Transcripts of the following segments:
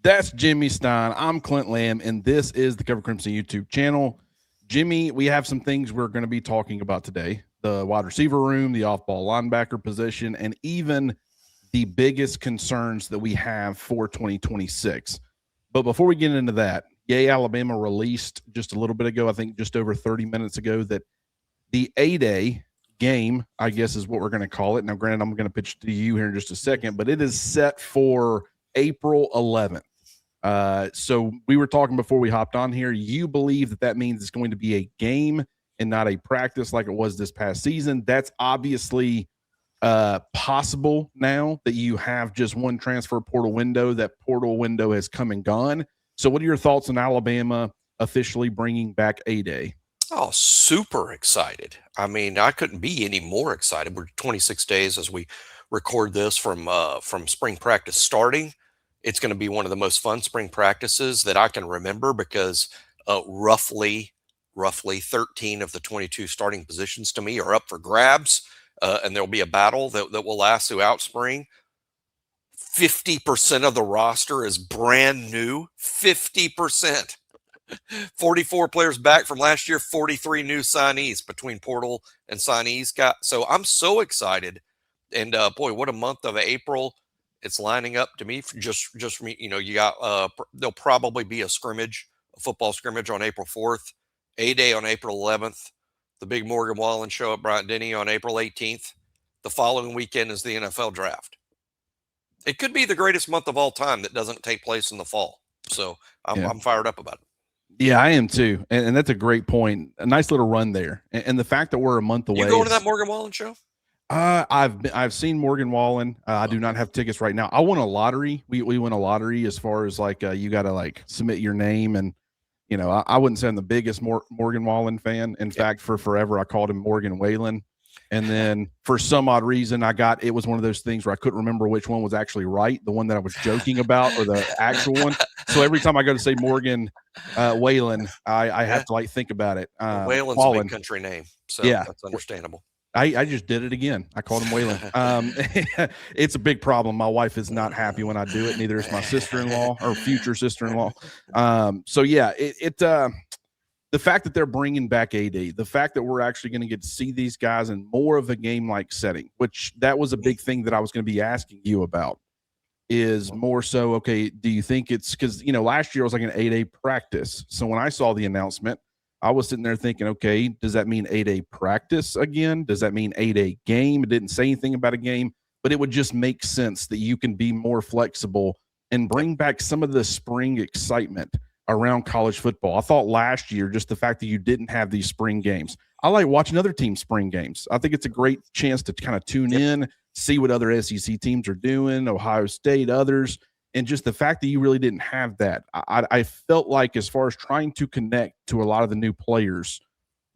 That's Jimmy Stein. I'm Clint Lamb, and this is the Cover Crimson YouTube channel. Jimmy, we have some things we're going to be talking about today: the wide receiver room, the off-ball linebacker position, and even the biggest concerns that we have for 2026. But before we get into that, Yay Alabama released just a little bit ago, I think just over 30 minutes ago, that the A-Day game, I guess is what we're going to call it. Now, granted, I'm going to pitch to you here in just a second, but it is set for April 11th. So we were talking before we hopped on here. You believe that means it's going to be a game and not a practice like it was this past season. That's obviously possible now that you have just one transfer portal window. That portal window has come and gone. So what are your thoughts on Alabama officially bringing back A-Day? Oh, super excited. I mean, I couldn't be any more excited. We're 26 days as we record this from spring practice starting. It's going to be one of the most fun spring practices that I can remember because roughly 13 of the 22 starting positions to me are up for grabs, and there'll be a battle that will last throughout spring. 50% of the roster is brand new. 50%. 44 players back from last year, 43 new signees between portal and signees. So I'm so excited. And boy, what a month of April it's lining up to me. Just for me, you got there'll probably be a football scrimmage on April 4th, A-Day on April 11th, the big Morgan Wallen show at Bryant-Denny on April 18th. The following weekend is the NFL draft. It could be the greatest month of all time that doesn't take place in the fall. So I'm fired up about it. Yeah, I am too, and that's a great point. A nice little run there, and the fact that we're a month away. You going to that Morgan Wallen show? I've seen Morgan Wallen. I do not have tickets right now. I won a lottery. We won a lottery as far as like you got to like submit your name, and I wouldn't say I'm the biggest Morgan Wallen fan. In fact, for forever I called him Morgan Whalen. And then for some odd reason, it was one of those things where I couldn't remember which one was actually right, the one that I was joking about or the actual one. So every time I go to say Morgan Whalen, I have to like think about it. Whalen's a big country name, so yeah, that's understandable. I just did it again. I called him Whalen. It's a big problem. My wife is not happy when I do it. Neither is my sister-in-law or future sister-in-law. So yeah, the fact that they're bringing back A-Day, the fact that we're actually going to get to see these guys in more of a game-like setting, which that was a big thing that I was going to be asking you about, is more so, okay, do you think it's because, last year it was like an A-Day practice. So when I saw the announcement, I was sitting there thinking, okay, does that mean A-Day practice again? Does that mean A-Day game? It didn't say anything about a game, but it would just make sense that you can be more flexible and bring back some of the spring excitement around college football. I thought last year, just the fact that you didn't have these spring games. I like watching other teams' spring games. I think it's a great chance to kind of tune in, see what other SEC teams are doing, Ohio State, others. And just the fact that you really didn't have that, I felt like as far as trying to connect to a lot of the new players,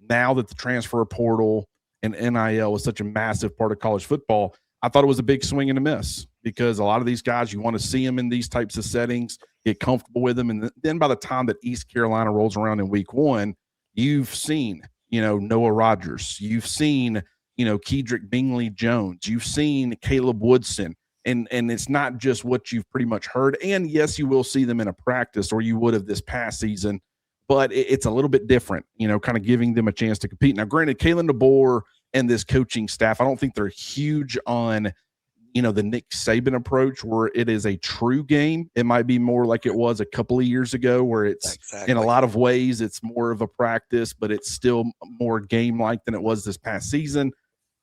now that the transfer portal and NIL is such a massive part of college football, I thought it was a big swing and a miss because a lot of these guys, you want to see them in these types of settings, get comfortable with them. And then by the time that East Carolina rolls around in week one, you've seen, Noah Rogers. You've seen, Kedrick Bingley-Jones. You've seen Caleb Woodson. And it's not just what you've pretty much heard. And yes, you will see them in a practice or you would have this past season, but it's a little bit different, kind of giving them a chance to compete. Now, granted, Kalen DeBoer and this coaching staff, I don't think they're huge on, the Nick Saban approach where it is a true game. It might be more like it was a couple of years ago where it's in a lot of ways, it's more of a practice, but it's still more game-like than it was this past season.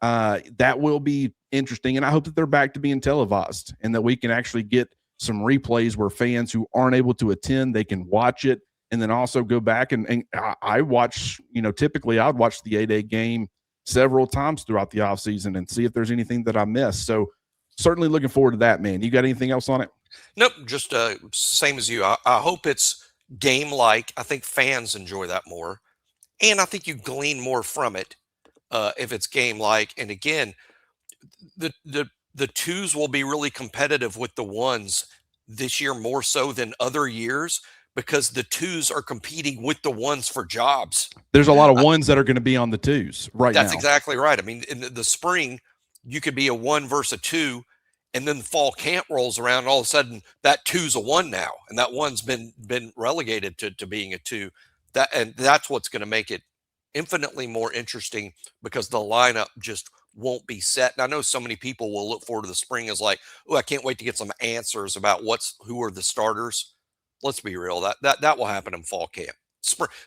That will be interesting. And I hope that they're back to being televised and that we can actually get some replays where fans who aren't able to attend, they can watch it and then also go back and I watch, typically I'd watch the A-Day game several times throughout the offseason and see if there's anything that I missed. So certainly looking forward to that, man. You got anything else on it? Nope. Just same as you. I hope it's game-like. I think fans enjoy that more. And I think you glean more from it if it's game-like. And again, the twos will be really competitive with the ones this year more so than other years because the twos are competing with the ones for jobs. There's a lot of ones that are going to be on the twos right now. That's exactly right. I mean, in the spring, you could be a one versus a two, And then fall camp rolls around, and all of a sudden that 2's a 1 now, and that 1's been relegated to being a 2. That's what's going to make it infinitely more interesting, because the lineup just won't be set. And I know so many people will look forward to the spring as like, oh, I can't wait to get some answers about who are the starters. Let's be real, that will happen in fall camp.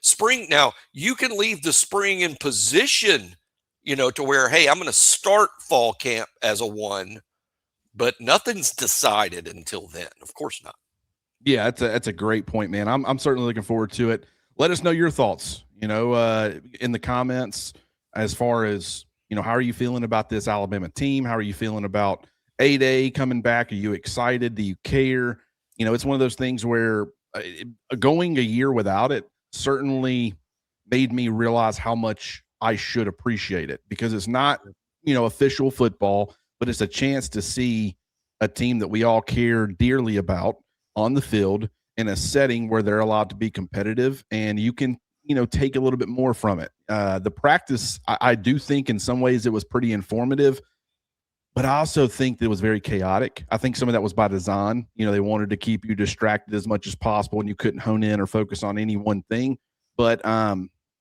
Spring, now you can leave the spring in position, to where, hey, I'm going to start fall camp as a 1. But nothing's decided until then. Of course not. Yeah, that's a great point, man. I'm certainly looking forward to it. Let us know your thoughts, in the comments, as far as, how are you feeling about this Alabama team? How are you feeling about A-Day coming back? Are you excited? Do you care? It's one of those things where going a year without it certainly made me realize how much I should appreciate it, because it's not, official football, but it's a chance to see a team that we all care dearly about on the field in a setting where they're allowed to be competitive, and you can, take a little bit more from it. The practice, I do think in some ways it was pretty informative, but I also think that it was very chaotic. I think some of that was by design. They wanted to keep you distracted as much as possible, and you couldn't hone in or focus on any one thing. But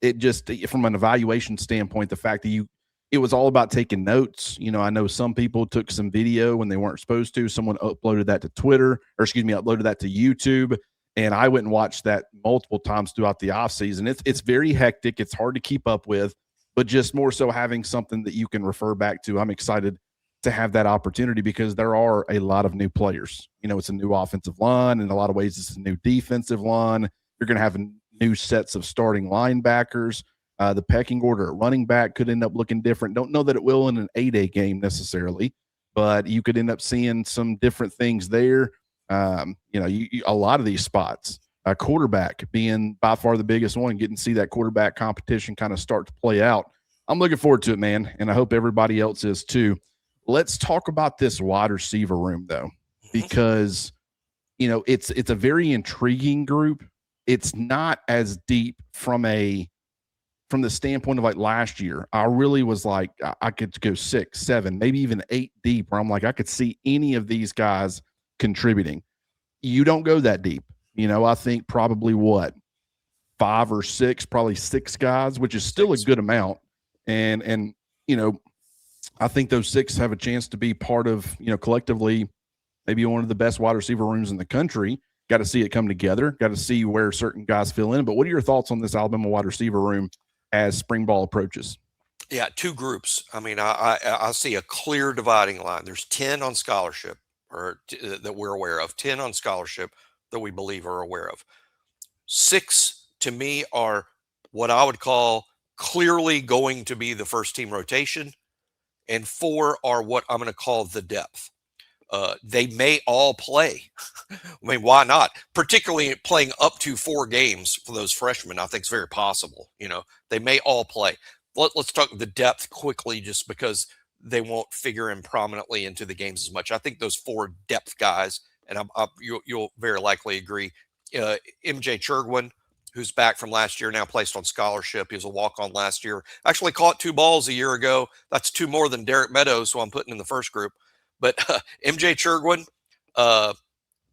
it just, from an evaluation standpoint, the fact that it was all about taking notes. I know some people took some video when they weren't supposed to. Someone uploaded that to uploaded that to YouTube. And I went and watched that multiple times throughout the offseason. It's very hectic. It's hard to keep up with, but just more so having something that you can refer back to. I'm excited to have that opportunity, because there are a lot of new players. It's a new offensive line. In a lot of ways, it's a new defensive line. You're going to have new sets of starting linebackers. The pecking order at running back could end up looking different. Don't know that it will in an A-Day game necessarily, but you could end up seeing some different things there. A lot of these spots, quarterback being by far the biggest one, getting to see that quarterback competition kind of start to play out. I'm looking forward to it, man, and I hope everybody else is too. Let's talk about this wide receiver room, though, because, it's a very intriguing group. It's not as deep from the standpoint of like last year. I really was like, I could go 6, 7, maybe even 8 deep, where I'm like, I could see any of these guys contributing. You don't go that deep. I think probably 5 or 6, probably 6 guys, which is still a good amount. And I think those 6 have a chance to be part of, collectively, maybe one of the best wide receiver rooms in the country. Got to see it come together. Got to see where certain guys fill in. But what are your thoughts on this Alabama wide receiver room as spring ball approaches? Yeah, 2 groups. I mean, I see a clear dividing line. There's 10 on scholarship, that we're aware of. 10 on scholarship that we believe are aware of. 6 to me are what I would call clearly going to be the first team rotation, and 4 are what I'm going to call the depth. They may all play. I mean, why not? Particularly playing up to 4 games for those freshmen, I think is very possible. They may all play. Let's talk the depth quickly, just because they won't figure in prominently into the games as much. I think those 4 depth guys, and you'll very likely agree, MJ Churgwin, who's back from last year, now placed on scholarship. He was a walk-on last year. Actually caught 2 balls a year ago. That's 2 more than Derek Meadows, who I'm putting in the first group. But MJ Churgwin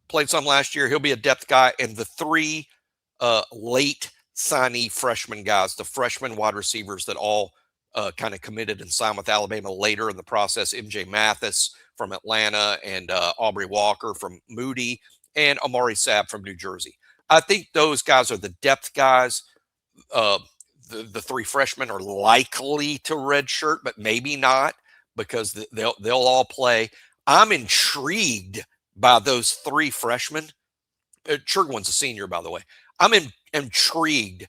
played some last year. He'll be a depth guy. And the 3 late signee freshman guys, the freshman wide receivers that all kind of committed and signed with Alabama later in the process, MJ Mathis from Atlanta, and Aubrey Walker from Moody, and Amari Saab from New Jersey. I think those guys are the depth guys. The 3 freshmen are likely to redshirt, but maybe not, because they'll all play. I'm intrigued by those 3 freshmen. Churgwin's a senior, by the way. I'm intrigued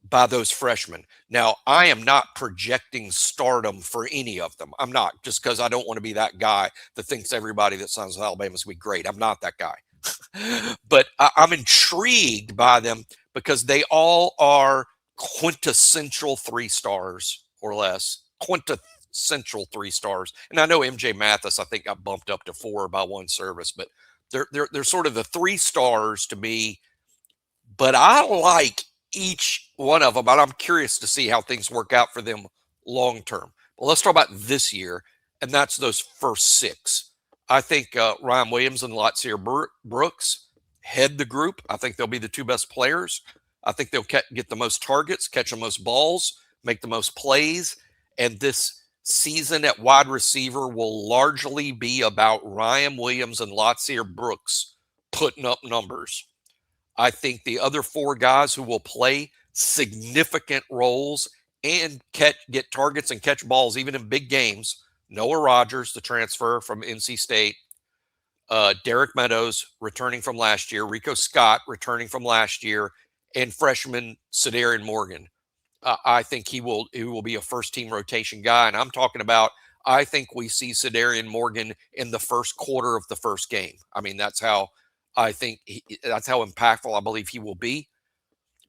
by those freshmen. Now, I am not projecting stardom for any of them. I'm not, just because I don't want to be that guy that thinks everybody that signs with Alabama is going to be great. I'm not that guy. But I'm intrigued by them, because they all are quintessential 3 stars or less. Quintessential 3 stars. And I know MJ Mathis, I think, got bumped up to 4 by one service, but they're sort of the 3 stars to me. But I like each one of them, and I'm curious to see how things work out for them long term. Well, let's talk about this year, and that's those first 6. I think Ryan Williams and Latsier Brooks head the group. I think they'll be the two best players. I think they'll get the most targets, catch the most balls, make the most plays. And this season at wide receiver will largely be about Ryan Williams and Latsier Brooks putting up numbers. I think the other four guys who will play significant roles and get targets and catch balls even in big games. Noah Rogers, the transfer from NC State, Derek Meadows returning from last year, Rico Scott returning from last year, and freshman Sedarian Morgan. I think he will be a first team rotation guy, and I'm talking about. I think we see Sedarian Morgan in the first quarter of the first game. I mean, that's how that's how impactful I believe he will be.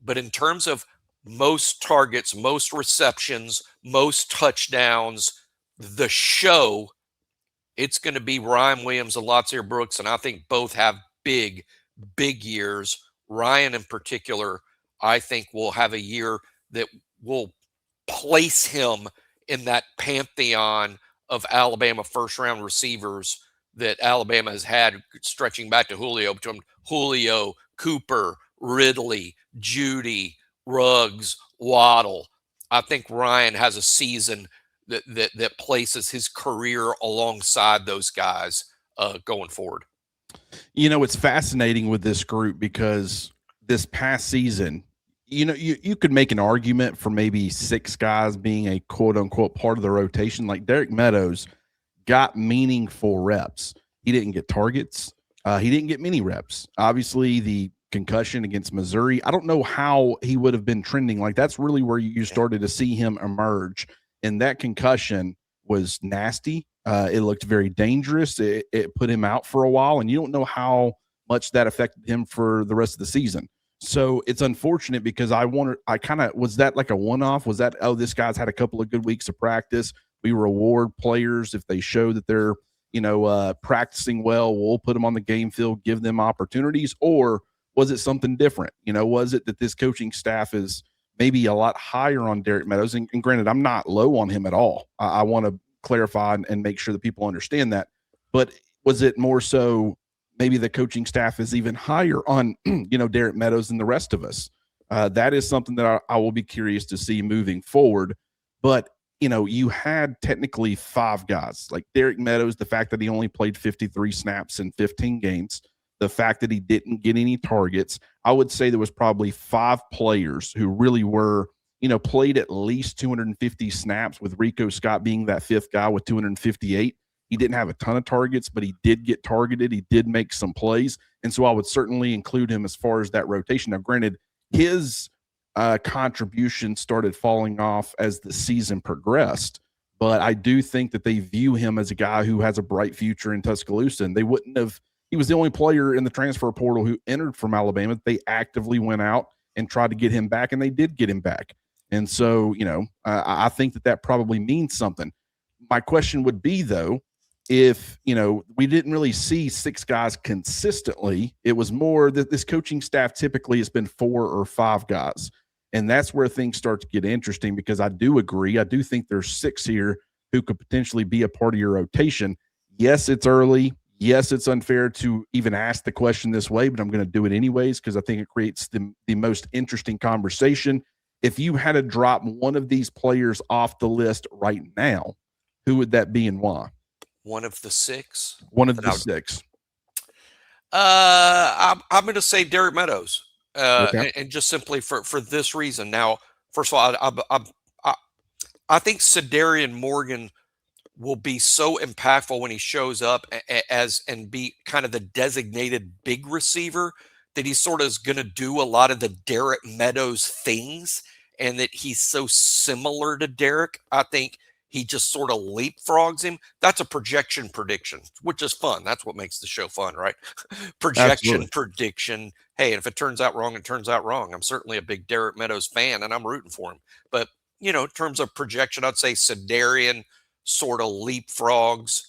But in terms of most targets, most receptions, most touchdowns, the show, it's going to be Ryan Williams and Latsier Brooks, and I think both have big, big years. Ryan in particular, I think will have a year that will place him in that pantheon of Alabama first-round receivers that Alabama has had stretching back to Julio, between Julio, Cooper, Ridley, Judy, Ruggs, Waddle. I think Ryan has a season that places his career alongside those guys going forward. You know, it's fascinating with this group because this past season, you know, you could make an argument for maybe 6 guys being a quote unquote part of the rotation. Like Derek Meadows got meaningful reps. He didn't get targets. He didn't get many reps. Obviously, the concussion against Missouri, I don't know how he would have been trending. Like that's really where you started to see him emerge. And that concussion was nasty. It looked very dangerous. It put him out for a while, and you don't know how much that affected him for the rest of the season. So it's unfortunate because I kind of, was that like a one-off? Was that, oh, this guy's had a couple of good weeks of practice. We reward players if they show that they're, practicing well. We'll put them on the game field, give them opportunities. Or was it something different? Was it that this coaching staff is maybe a lot higher on Derek Meadows? And granted, I'm not low on him at all. I want to clarify and make sure that people understand that. But was it more so maybe the coaching staff is even higher on, Derek Meadows than the rest of us? That is something that I will be curious to see moving forward. But, you had technically 5 guys like Derek Meadows, the fact that he only played 53 snaps in 15 games, the fact that he didn't get any targets. I would say there was probably 5 players who really were, played at least 250 snaps, with Rico Scott being that 5th guy with 258. He didn't have a ton of targets, but he did get targeted. He did make some plays. And so I would certainly include him as far as that rotation. Now, granted, his contribution started falling off as the season progressed, but I do think that they view him as a guy who has a bright future in Tuscaloosa. And they wouldn't have, he was the only player in the transfer portal who entered from Alabama. They actively went out and tried to get him back, and they did get him back. And so, I think that probably means something. My question would be, though, if, we didn't really see 6 guys consistently, it was more that this coaching staff typically has been 4 or 5 guys. And that's where things start to get interesting, because I do agree. I do think there's 6 here who could potentially be a part of your rotation. Yes, it's early. Yes, it's unfair to even ask the question this way, but I'm going to do it anyways because I think it creates the most interesting conversation. If you had to drop one of these players off the list right now, who would that be and why? One of the 6? One of the 6. I'm going to say Derek Meadows. Okay. And just simply for this reason. Now, first of all, I think Sedarian Morgan will be so impactful when he shows up and be kind of the designated big receiver, that he sort of is going to do a lot of the Derek Meadows things, and that he's so similar to Derek. I think he just sort of leapfrogs him. That's a projection prediction, which is fun. That's what makes the show fun, right? Projection prediction. Hey, and if it turns out wrong, it turns out wrong. I'm certainly a big Derek Meadows fan, and I'm rooting for him. But, in terms of projection, I'd say Sedarian sort of leapfrogs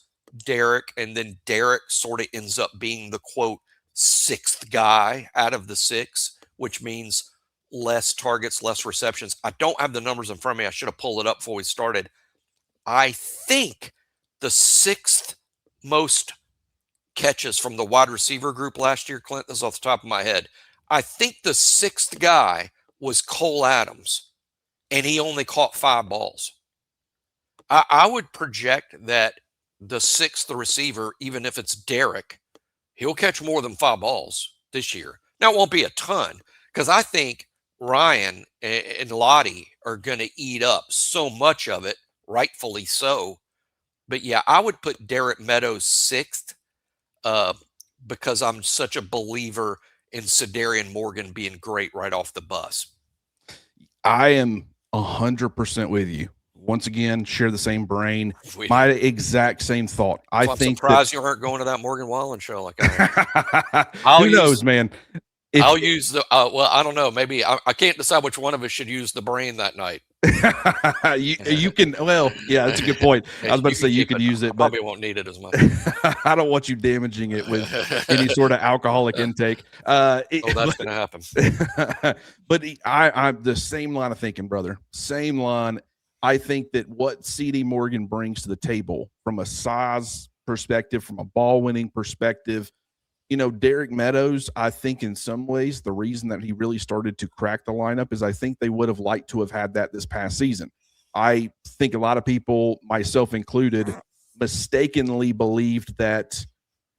Derek, and then Derek sort of ends up being the, quote, 6th guy out of the 6, which means less targets, less receptions. I don't have the numbers in front of me. I should have pulled it up before we started. I think the 6th most catches from the wide receiver group last year, Clint, this is off the top of my head. I think the sixth guy was Cole Adams, and he only caught 5 balls. I would project that the sixth receiver, even if it's Derek, he'll catch more than 5 balls this year. Now, it won't be a ton, because I think Ryan and Lottie are going to eat up so much of it, rightfully so. But yeah, I would put Derek Meadows sixth because I'm such a believer in Sedarian Morgan being great right off the bus. I am 100% with you. Once again, share the same brain. My exact same thought. I'm surprised you aren't going to that Morgan Wallen show like I am. Who knows, man? I'll use the well, I don't know. Maybe I can't decide which one of us should use the brain that night. you can. Well, yeah, that's a good point. I was about to say you could use it, but probably won't need it as much. I don't want you damaging it with any sort of alcoholic intake. That's going to happen. But I'm the same line of thinking, brother. Same line. I think that what CD Morgan brings to the table from a size perspective, from a ball winning perspective, Derek Meadows, I think in some ways the reason that he really started to crack the lineup is I think they would have liked to have had that this past season. I think a lot of people, myself included, mistakenly believed that,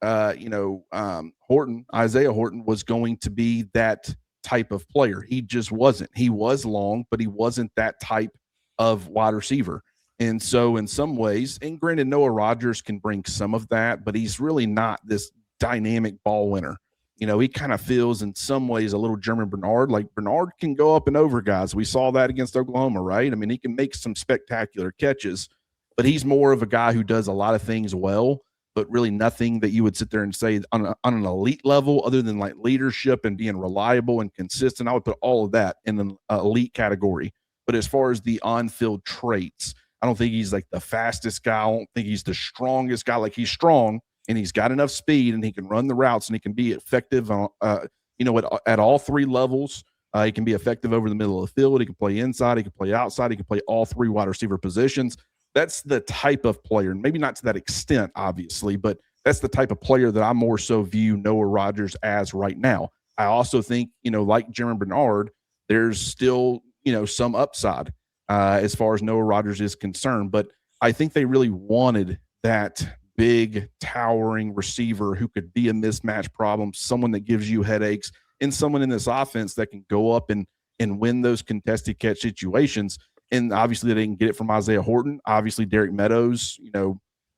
Isaiah Horton was going to be that type of player. He just wasn't. He was long, but he wasn't that type of wide receiver. And so in some ways, and granted, Noah Rodgers can bring some of that, but he's really not this dynamic ball winner. He kind of feels in some ways a little German Bernard. Like Bernard can go up and over guys. We saw that against Oklahoma, right? I mean, he can make some spectacular catches, but he's more of a guy who does a lot of things well, but really nothing that you would sit there and say on an elite level other than like leadership and being reliable and consistent. I would put all of that in an elite category. But as far as the on-field traits, I don't think he's like the fastest guy. I don't think he's the strongest guy. Like he's strong and he's got enough speed and he can run the routes and he can be effective, at all 3 levels. He can be effective over the middle of the field. He can play inside. He can play outside. He can play all 3 wide receiver positions. That's the type of player, maybe not to that extent, obviously, but that's the type of player that I more so view Noah Rodgers as right now. I also think, like Jeremy Bernard, there's still, some upside as far as Noah Rodgers is concerned. But I think they really wanted that big, towering receiver who could be a mismatch problem, someone that gives you headaches, and someone in this offense that can go up and win those contested catch situations. And obviously they didn't get it from Isaiah Horton. Obviously Derek Meadows,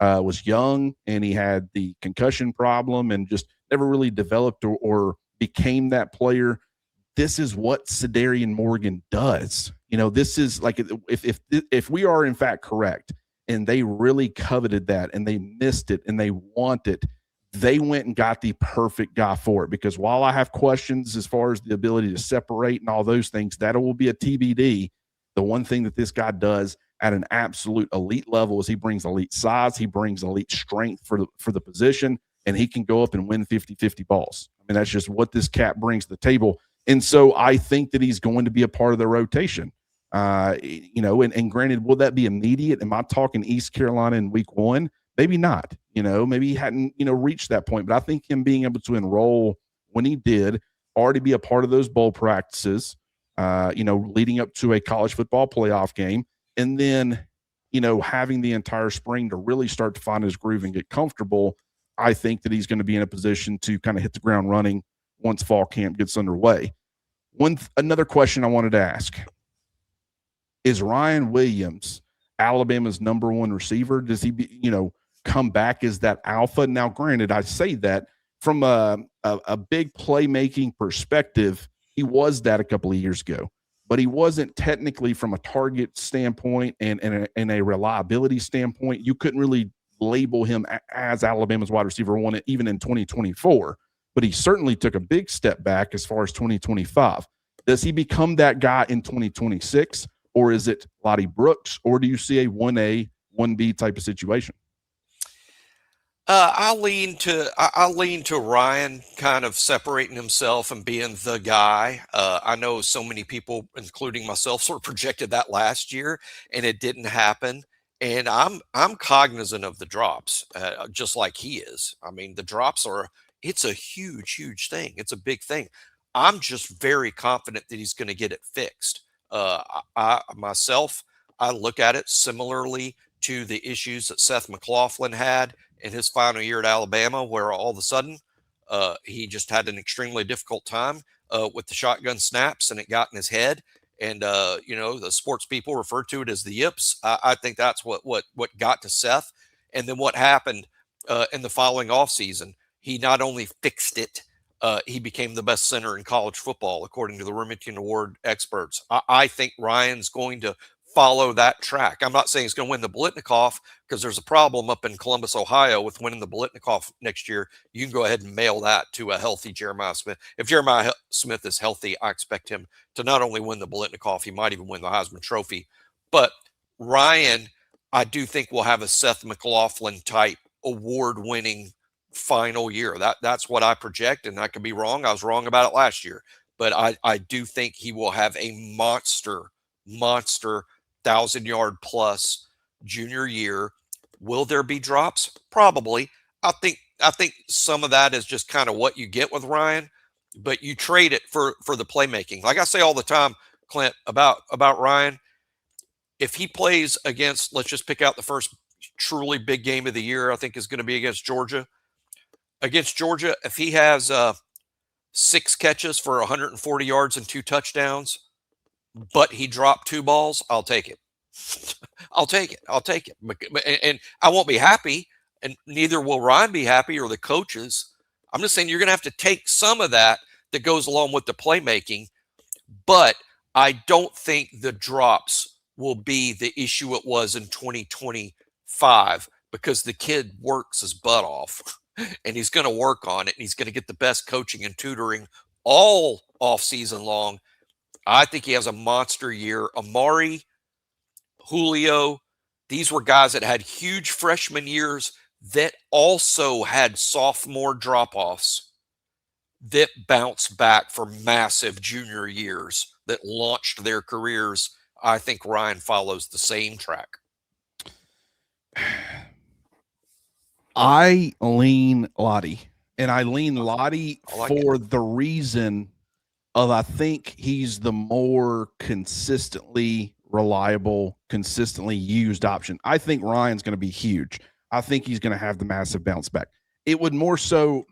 was young and he had the concussion problem and just never really developed or became that player. This is what Sedarian Morgan does. This is like if we are in fact correct and they really coveted that and they missed it and they want it, they went and got the perfect guy for it. Because while I have questions as far as the ability to separate and all those things, that will be a TBD. The one thing that this guy does at an absolute elite level is he brings elite size, he brings elite strength for the position, and he can go up and win 50-50 balls. I mean, that's just what this cat brings to the table. And so I think that he's going to be a part of the rotation. And granted, will that be immediate? Am I talking East Carolina in week 1? Maybe not. Maybe he hadn't, reached that point. But I think him being able to enroll when he did, already be a part of those bowl practices, leading up to a college football playoff game, and then, having the entire spring to really start to find his groove and get comfortable, I think that he's going to be in a position to kind of hit the ground running once fall camp gets underway. Another question I wanted to ask, is Ryan Williams Alabama's number 1 receiver? Does he come back as that alpha? Now, granted, I say that from a big playmaking perspective, he was that a couple of years ago, but he wasn't technically from a target standpoint and a reliability standpoint. You couldn't really label him as Alabama's wide receiver 1 even in 2024. But he certainly took a big step back as far as 2025. Does he become that guy in 2026, or is it Lottie Brooks, or do you see a 1A, 1B type of situation? I lean to Ryan kind of separating himself and being the guy. I know so many people, including myself, sort of projected that last year, and it didn't happen. And I'm cognizant of the drops, just like he is. I mean, the drops it's a huge thing. It's a big thing. I'm just very confident that he's going to get it fixed. Myself, I look at it similarly to the issues that Seth McLaughlin had in his final year at Alabama, where all of a sudden he just had an extremely difficult time with the shotgun snaps, and it got in his head. And the sports people refer to it as the yips. I think that's what got to Seth. And then what happened in the following offseason, he not only fixed it, he became the best center in college football, according to the Remington Award experts. I think Ryan's going to follow that track. I'm not saying he's going to win the Blitnikoff, because there's a problem up in Columbus, Ohio with winning the Blitnikoff next year. You can go ahead and mail that to a healthy Jeremiah Smith. If Jeremiah Smith is healthy, I expect him to not only win the Blitnikoff, he might even win the Heisman Trophy. But Ryan, I do think will have a Seth McLaughlin type award-winning final year. That's what I project, and I could be wrong. I was wrong about it last year, but I do think he will have a monster 1,000-yard plus junior year. Will there be drops? Probably. I think some of that is just kind of what you get with Ryan, but you trade it for the playmaking. Like I say all the time, Clint, about Ryan, if he plays against, let's just pick out the first truly big game of the year, I think is going to be against Georgia. Against Georgia, if he has 6 catches for 140 yards and 2 touchdowns, but he dropped 2 balls, I'll take it. I'll take it. And I won't be happy, and neither will Ryan be happy or the coaches. I'm just saying you're going to have to take some of that goes along with the playmaking, but I don't think the drops will be the issue it was in 2025, because the kid works his butt off and he's going to work on it, and he's going to get the best coaching and tutoring all off season long. I think he has a monster year. Amari, Julio, these were guys that had huge freshman years that also had sophomore drop-offs that bounced back for massive junior years that launched their careers. I think Ryan follows the same track. I lean Lottie, and I lean Lottie for the reason of I think he's the more consistently reliable, consistently used option. I think Ryan's going to be huge. I think he's going to have the massive bounce back. It would more so,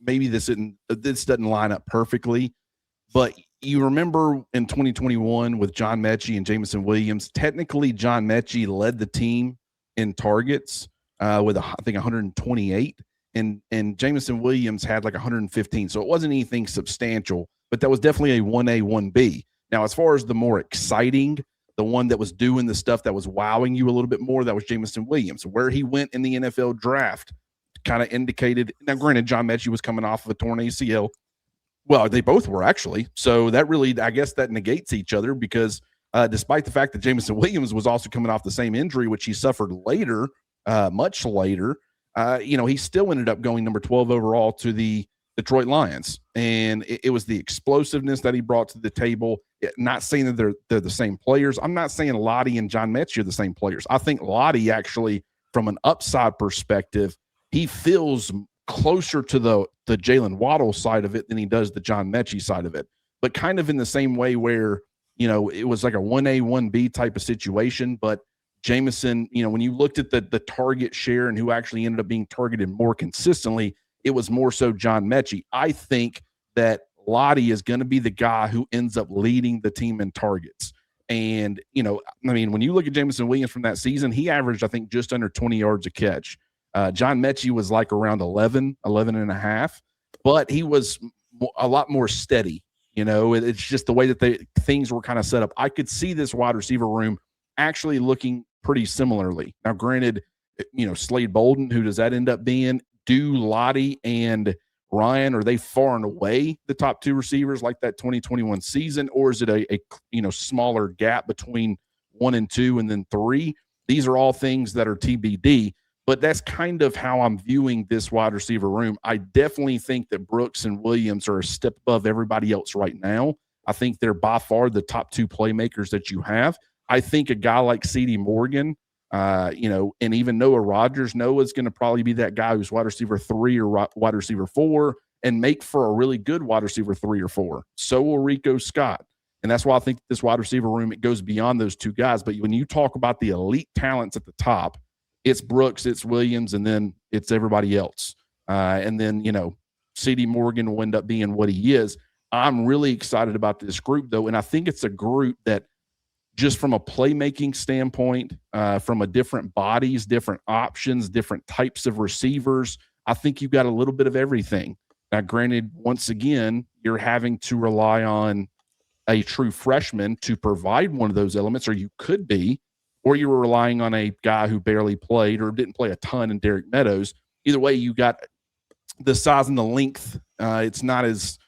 maybe this doesn't line up perfectly, but you remember in 2021 with John Mechie and Jameson Williams, technically John Mechie led the team in targets with I think 128, and Jameson Williams had like 115. So it wasn't anything substantial, but that was definitely a 1A, 1B. Now, as far as the more exciting, the one that was doing the stuff that was wowing you a little bit more, that was Jameson Williams. Where he went in the NFL draft kind of indicated. Now, granted, John Mechie was coming off of a torn ACL. Well, they both were actually. So that really, I guess that negates each other, because despite the fact that Jameson Williams was also coming off the same injury, which he suffered later, much later, he still ended up going number 12 overall to the Detroit Lions. And it was the explosiveness that he brought to the table. Not saying that they're the same players. I'm not saying Lottie and John Mechie are the same players. I think Lottie actually, from an upside perspective, he feels closer to the Jalen Waddle side of it than he does the John Mechie side of it. But kind of in the same way where, it was like a 1A, 1B type of situation. But Jameson, when you looked at the target share and who actually ended up being targeted more consistently, it was more so John Mechie. I think that Lottie is going to be the guy who ends up leading the team in targets. And, when you look at Jameson Williams from that season, he averaged, I think, just under 20 yards a catch. John Mechie was like around 11 and a half, but he was a lot more steady. It's just the way that things were kind of set up. I could see this wide receiver room actually looking pretty similarly. Now, granted, Slade Bolden, who does that end up being? Do Lottie and Ryan, are they far and away the top 2 receivers like that 2021 season, or is it a smaller gap between 1 and 2 and then 3? These are all things that are TBD, but that's kind of how I'm viewing this wide receiver room. I definitely think that Brooks and Williams are a step above everybody else right now. I think they're by far the top 2 playmakers that you have. I think a guy like C.D. Morgan And even Noah Rogers. Noah's going to probably be that guy who's wide receiver 3 or wide receiver 4 and make for a really good wide receiver 3 or 4. So will Rico Scott. And that's why I think this wide receiver room, it goes beyond those two guys. But when you talk about the elite talents at the top, it's Brooks, it's Williams, and then it's everybody else. And then, C.D. Morgan will end up being what he is. I'm really excited about this group, though, and I think it's a group that just from a playmaking standpoint, from a different bodies, different options, different types of receivers, I think you've got a little bit of everything. Now, granted, once again, you're having to rely on a true freshman to provide one of those elements, or you could be, or you were relying on a guy who barely played or didn't play a ton in Derek Meadows. Either way, you got the size and the length. It's not as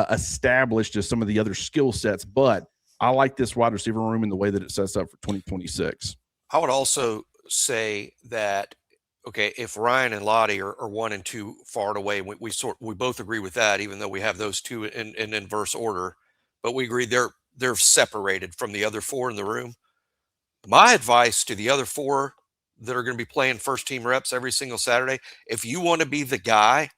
established as some of the other skill sets, but I like this wide receiver room in the way that it sets up for 2026. I would also say that, okay, if Ryan and Lottie are 1 and 2 far and away, we both agree with that, even though we have those two in inverse order, but we agree they're separated from the other 4 in the room. My advice to the other 4 that are going to be playing first team reps every single Saturday, if you want to be the guy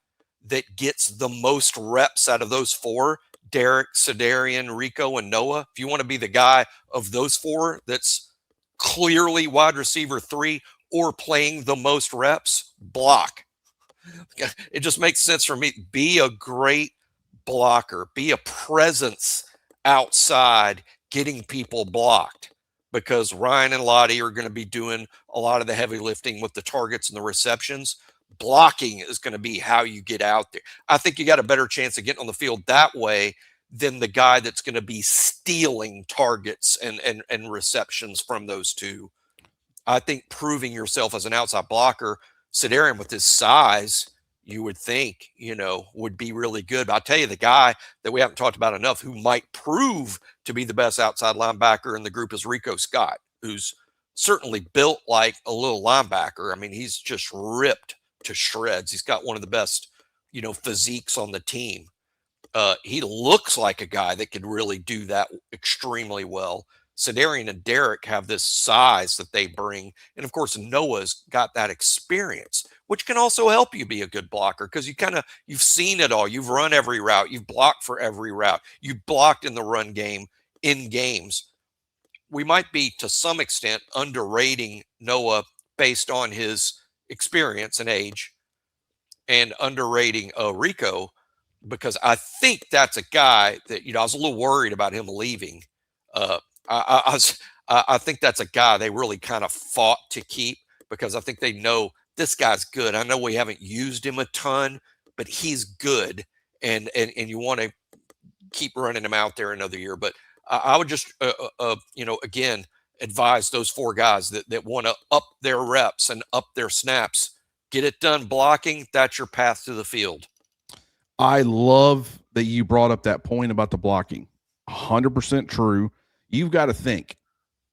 that gets the most reps out of those 4, Derek, Sedarian, Rico, and Noah, if you want to be the guy of those 4 that's clearly wide receiver 3 or playing the most reps, block. It just makes sense for me. Be a great blocker. Be a presence outside getting people blocked, because Ryan and Lottie are going to be doing a lot of the heavy lifting with the targets and the receptions. Blocking is going to be how you get out there. I think you got a better chance of getting on the field that way than the guy that's going to be stealing targets and receptions from those two. I think proving yourself as an outside blocker, Sedarian with his size, you would think, would be really good. But I'll tell you, the guy that we haven't talked about enough who might prove to be the best outside linebacker in the group is Rico Scott, who's certainly built like a little linebacker. I mean, he's just ripped to shreds. He's got one of the best, physiques on the team. He looks like a guy that could really do that extremely well. Sedarian and Derek have this size that they bring. And of course, Noah's got that experience, which can also help you be a good blocker, because you've seen it all. You've run every route. You've blocked for every route. You've blocked in the run game in games. We might be, to some extent, underrating Noah based on his experience and age, and underrating Rico, because I think that's a guy that, I was a little worried about him leaving. I think that's a guy they really kind of fought to keep, because I think they know this guy's good. I know we haven't used him a ton, but he's good, and you want to keep running him out there another year. But I would just, again, advise those 4 guys that want to up their reps and up their snaps. Get it done blocking. That's your path to the field. I love that you brought up that point about the blocking. 100% true. You've got to think,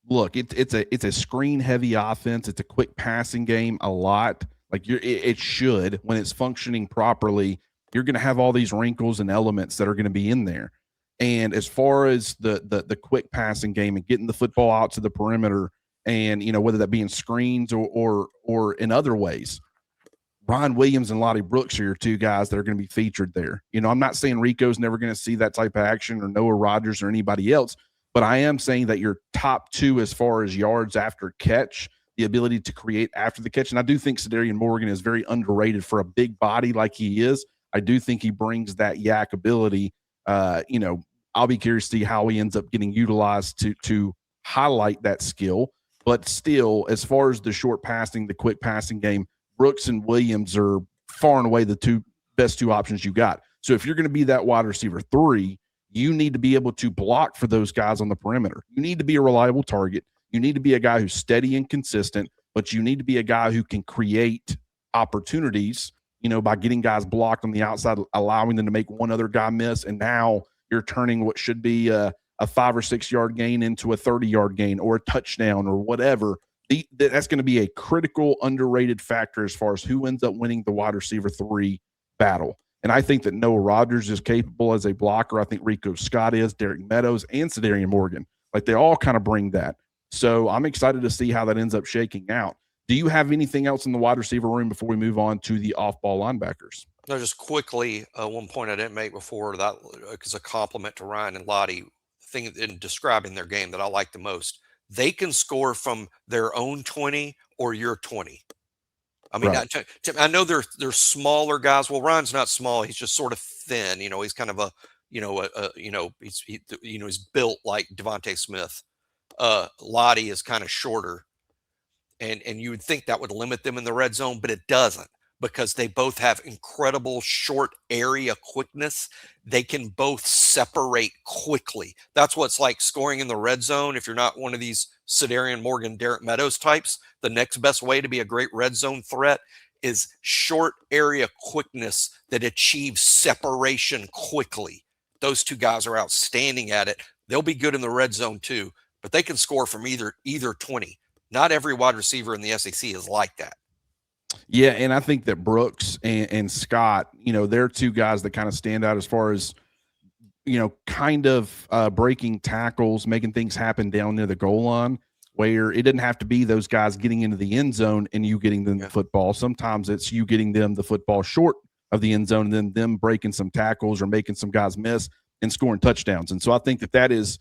look, it's a screen heavy offense. It's a quick passing game a lot. Like it should, when it's functioning properly, you're going to have all these wrinkles and elements that are going to be in there. And as far as the quick passing game and getting the football out to the perimeter, and whether that be in screens or in other ways, Ryan Williams and Lottie Brooks are your 2 guys that are going to be featured there. I'm not saying Rico's never going to see that type of action, or Noah Rogers or anybody else, but I am saying that your top 2 as far as yards after catch, the ability to create after the catch. And I do think Sedarian Morgan is very underrated for a big body like he is. I do think he brings that yak ability. I'll be curious to see how he ends up getting utilized to highlight that skill. But still, as far as the short passing, the quick passing game, Brooks and Williams are far and away the best 2 options you got. So if you're going to be that wide receiver 3, you need to be able to block for those guys on the perimeter. You need to be a reliable target. You need to be a guy who's steady and consistent, but you need to be a guy who can create opportunities, by getting guys blocked on the outside, allowing them to make one other guy miss. And now you're turning what should be a 5 or 6 yard gain into a 30-yard gain or a touchdown or whatever. That's going to be a critical, underrated factor as far as who ends up winning the wide receiver 3 battle. And I think that Noah Rogers is capable as a blocker. I think Rico Scott is, Derek Meadows, and Sedarian Morgan. Like, they all kind of bring that. So I'm excited to see how that ends up shaking out. Do you have anything else in the wide receiver room before we move on to the off-ball linebackers? No, just quickly, one point I didn't make before that is a compliment to Ryan and Lottie. Thing in describing their game that I like the most, they can score from their own 20 or your 20. I mean, Right. I know they're smaller guys. Well, Ryan's not small; he's just sort of thin. He's kind of he's built like Devontae Smith. Lottie is kind of shorter, and you would think that would limit them in the red zone, but it doesn't, because they both have incredible short area quickness. They can both separate quickly. That's what's like scoring in the red zone. If you're not one of these Sedarian Morgan, Derek Meadows types, the next best way to be a great red zone threat is short area quickness that achieves separation quickly. Those two guys are outstanding at it. They'll be good in the red zone too, but they can score from either 20. Not every wide receiver in the SEC is like that. Yeah, and I think that Brooks and Scott, they're two guys that kind of stand out as far as, kind of breaking tackles, making things happen down near the goal line, where it didn't have to be those guys getting into the end zone and you getting them the football. Sometimes it's you getting them the football short of the end zone and then them breaking some tackles or making some guys miss and scoring touchdowns. And so I think that is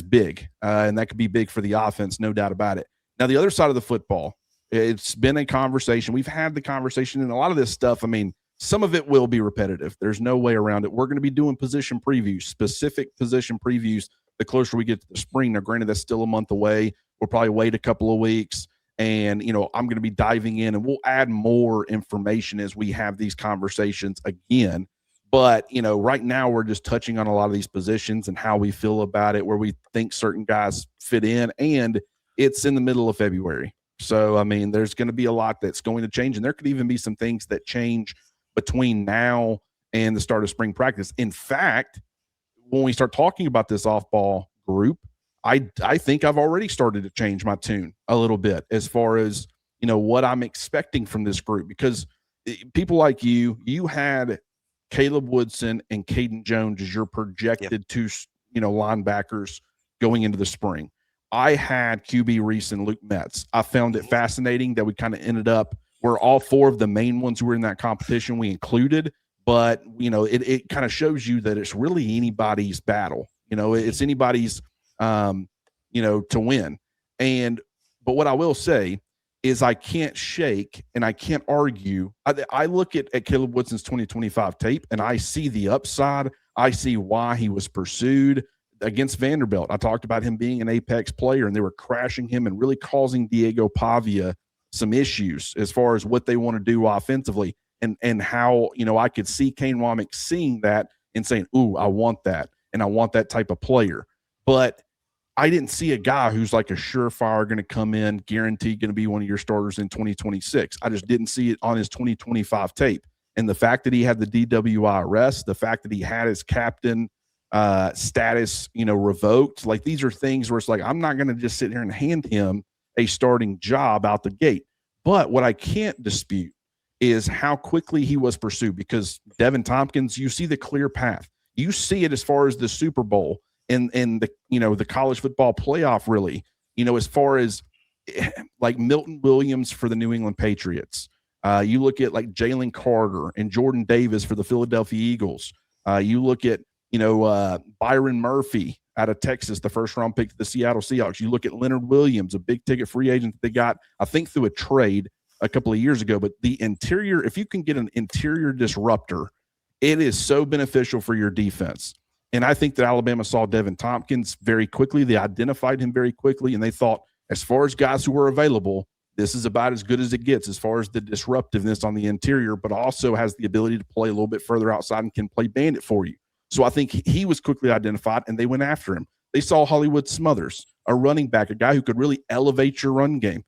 big, and that could be big for the offense, no doubt about it. Now, the other side of the football, it's been a conversation. We've had the conversation, and a lot of this stuff, I mean, some of it will be repetitive. There's no way around it. We're going to be doing position previews, specific position previews, the closer we get to the spring. Now, granted, that's still a month away. We'll probably wait a couple of weeks, and, I'm going to be diving in, and we'll add more information as we have these conversations again. But, right now we're just touching on a lot of these positions and how we feel about it, where we think certain guys fit in, and it's in the middle of February. So, I mean, there's going to be a lot that's going to change, and there could even be some things that change between now and the start of spring practice. In fact, when we start talking about this off-ball group, I think I've already started to change my tune a little bit as far as, what I'm expecting from this group, because people like you had Caleb Woodson and Caden Jones as your projected two, linebackers going into the spring. I had QB Reese and Luke Metz. I found it fascinating that we kind of ended up where all four of the main ones who were in that competition we included, but, it kind of shows you that it's really anybody's battle. It's anybody's, to win. But what I will say is I can't shake and I can't argue. I look at Caleb Woodson's 2025 tape and I see the upside. I see why he was pursued against Vanderbilt. I talked about him being an apex player, and they were crashing him and really causing Diego Pavia some issues as far as what they want to do offensively, and how, I could see Kane Womack seeing that and saying, ooh, I want that, and I want that type of player. But I didn't see a guy who's like a surefire going to come in, guaranteed going to be one of your starters in 2026. I just didn't see it on his 2025 tape. And the fact that he had the DWI arrest, the fact that he had his captain status, revoked, like these are things where it's like, I'm not going to just sit here and hand him a starting job out the gate. But what I can't dispute is how quickly he was pursued, because Devin Tompkins, you see the clear path. You see it as far as the Super Bowl and the, the college football playoff, really, as far as like Milton Williams for the New England Patriots. You look at like Jalen Carter and Jordan Davis for the Philadelphia Eagles. You look at, Byron Murphy out of Texas, the first round pick to the Seattle Seahawks. You look at Leonard Williams, a big ticket free agent that they got, I think, through a trade a couple of years ago. But the interior, if you can get an interior disruptor, it is so beneficial for your defense. And I think that Alabama saw Devin Tompkins very quickly. They identified him very quickly, and they thought, as far as guys who were available, this is about as good as it gets as far as the disruptiveness on the interior, but also has the ability to play a little bit further outside and can play bandit for you. So I think he was quickly identified, and they went after him. They saw Hollywood Smothers, a running back, a guy who could really elevate your run game.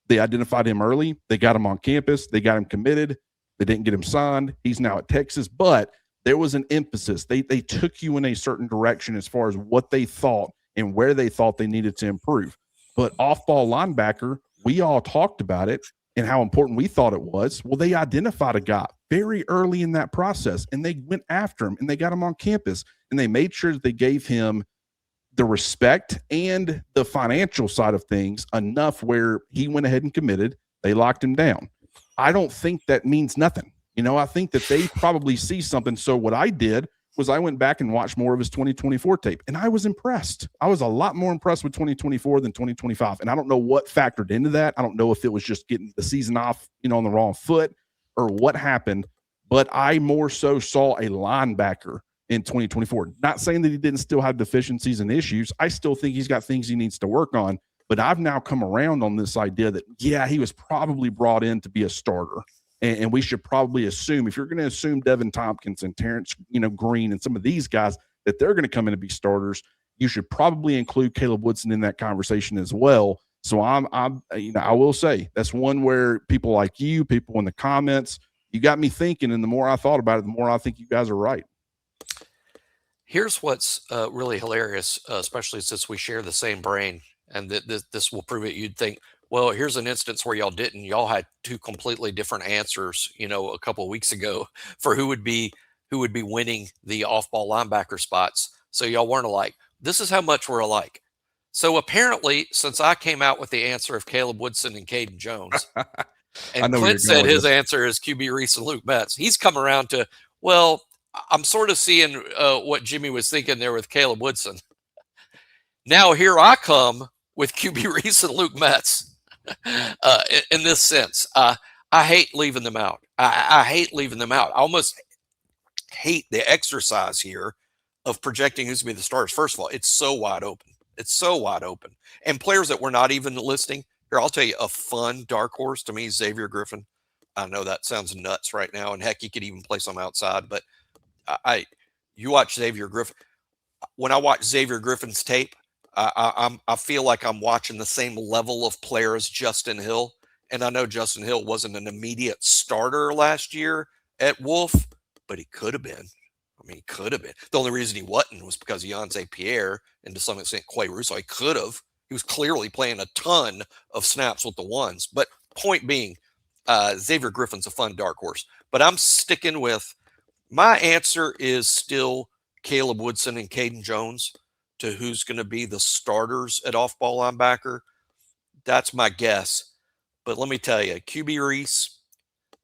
They identified him early. They got him on campus. They got him committed. They didn't get him signed. He's now at Texas, but there was an emphasis. They took you in a certain direction as far as what they thought and where they thought they needed to improve. But off-ball linebacker, we all talked about it and how important we thought it was. Well, they identified a guy very early in that process, and they went after him, and they got him on campus, and they made sure that they gave him the respect and the financial side of things enough where he went ahead and committed. They locked him down. I don't think that means nothing. I think that they probably see something. So what I did was I went back and watched more of his 2024 tape, and I was impressed. I was a lot more impressed with 2024 than 2025. And I don't know what factored into that. I don't know if it was just getting the season off, on the wrong foot or what happened, but I more so saw a linebacker in 2024. Not saying that he didn't still have deficiencies and issues. I still think he's got things he needs to work on, but I've now come around on this idea that, yeah, he was probably brought in to be a starter. And we should probably assume, if you're going to assume Devin Tompkins and Terrence, Green and some of these guys, that they're going to come in to be starters, you should probably include Caleb Woodson in that conversation as well. So I will say that's one where people like you, people in the comments, you got me thinking. And the more I thought about it, the more I think you guys are right. Here's what's really hilarious, especially since we share the same brain, and this will prove it. You'd think, well, here's an instance where y'all didn't. Y'all had two completely different answers, a couple of weeks ago for who would be winning the off-ball linebacker spots. So y'all weren't alike. This is how much we're alike. So apparently, since I came out with the answer of Caleb Woodson and Caden Jones, and Clint said his answer is QB Reese and Luke Metz, he's come around to, well, I'm sort of seeing what Jimmy was thinking there with Caleb Woodson. Now here I come with QB Reese and Luke Metz in this sense. I hate leaving them out. I hate leaving them out. I almost hate the exercise here of projecting who's going to be the starters. First of all, it's so wide open. It's so wide open. And players that we're not even listing. Here, I'll tell you a fun dark horse to me, Xavier Griffin. I know that sounds nuts right now, and heck, you could even play some outside, but you watch Xavier Griffin. When I watch Xavier Griffin's tape, I feel like I'm watching the same level of player as Justin Hill. And I know Justin Hill wasn't an immediate starter last year at Wolf, but he could have been. He could have been. The only reason he wasn't was because of Yonze Pierre and to some extent Quay Russo. He could have. He was clearly playing a ton of snaps with the ones. But point being, Xavier Griffin's a fun dark horse. But I'm sticking with, my answer is still Caleb Woodson and Caden Jones to who's going to be the starters at off-ball linebacker. That's my guess. But let me tell you, QB Reese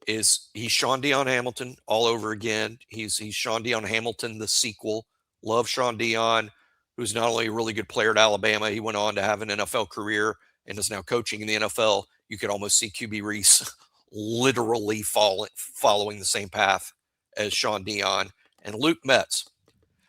he's Sean Dion Hamilton all over again. He's Sean Dion Hamilton, the sequel. Love Sean Dion, who's not only a really good player at Alabama, he went on to have an NFL career and is now coaching in the NFL. You could almost see QB Reese literally following the same path as Sean Dion. And Luke Metz.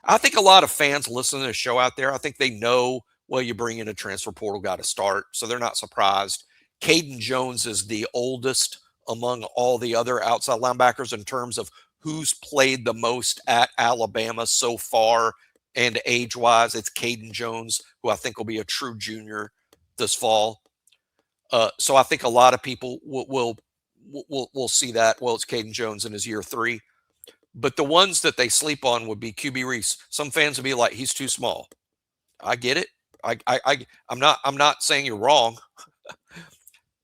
I think a lot of fans listening to the show out there, I think they know, well, you bring in a transfer portal guy to start, so they're not surprised. Caden Jones is the oldest among all the other outside linebackers in terms of who's played the most at Alabama so far, and age-wise, it's Caden Jones, who I think will be a true junior this fall. So I think a lot of people will see that. Well, it's Caden Jones in his year 3. But the ones that they sleep on would be QB Reese. Some fans would be like, he's too small. I get it. I'm not saying you're wrong.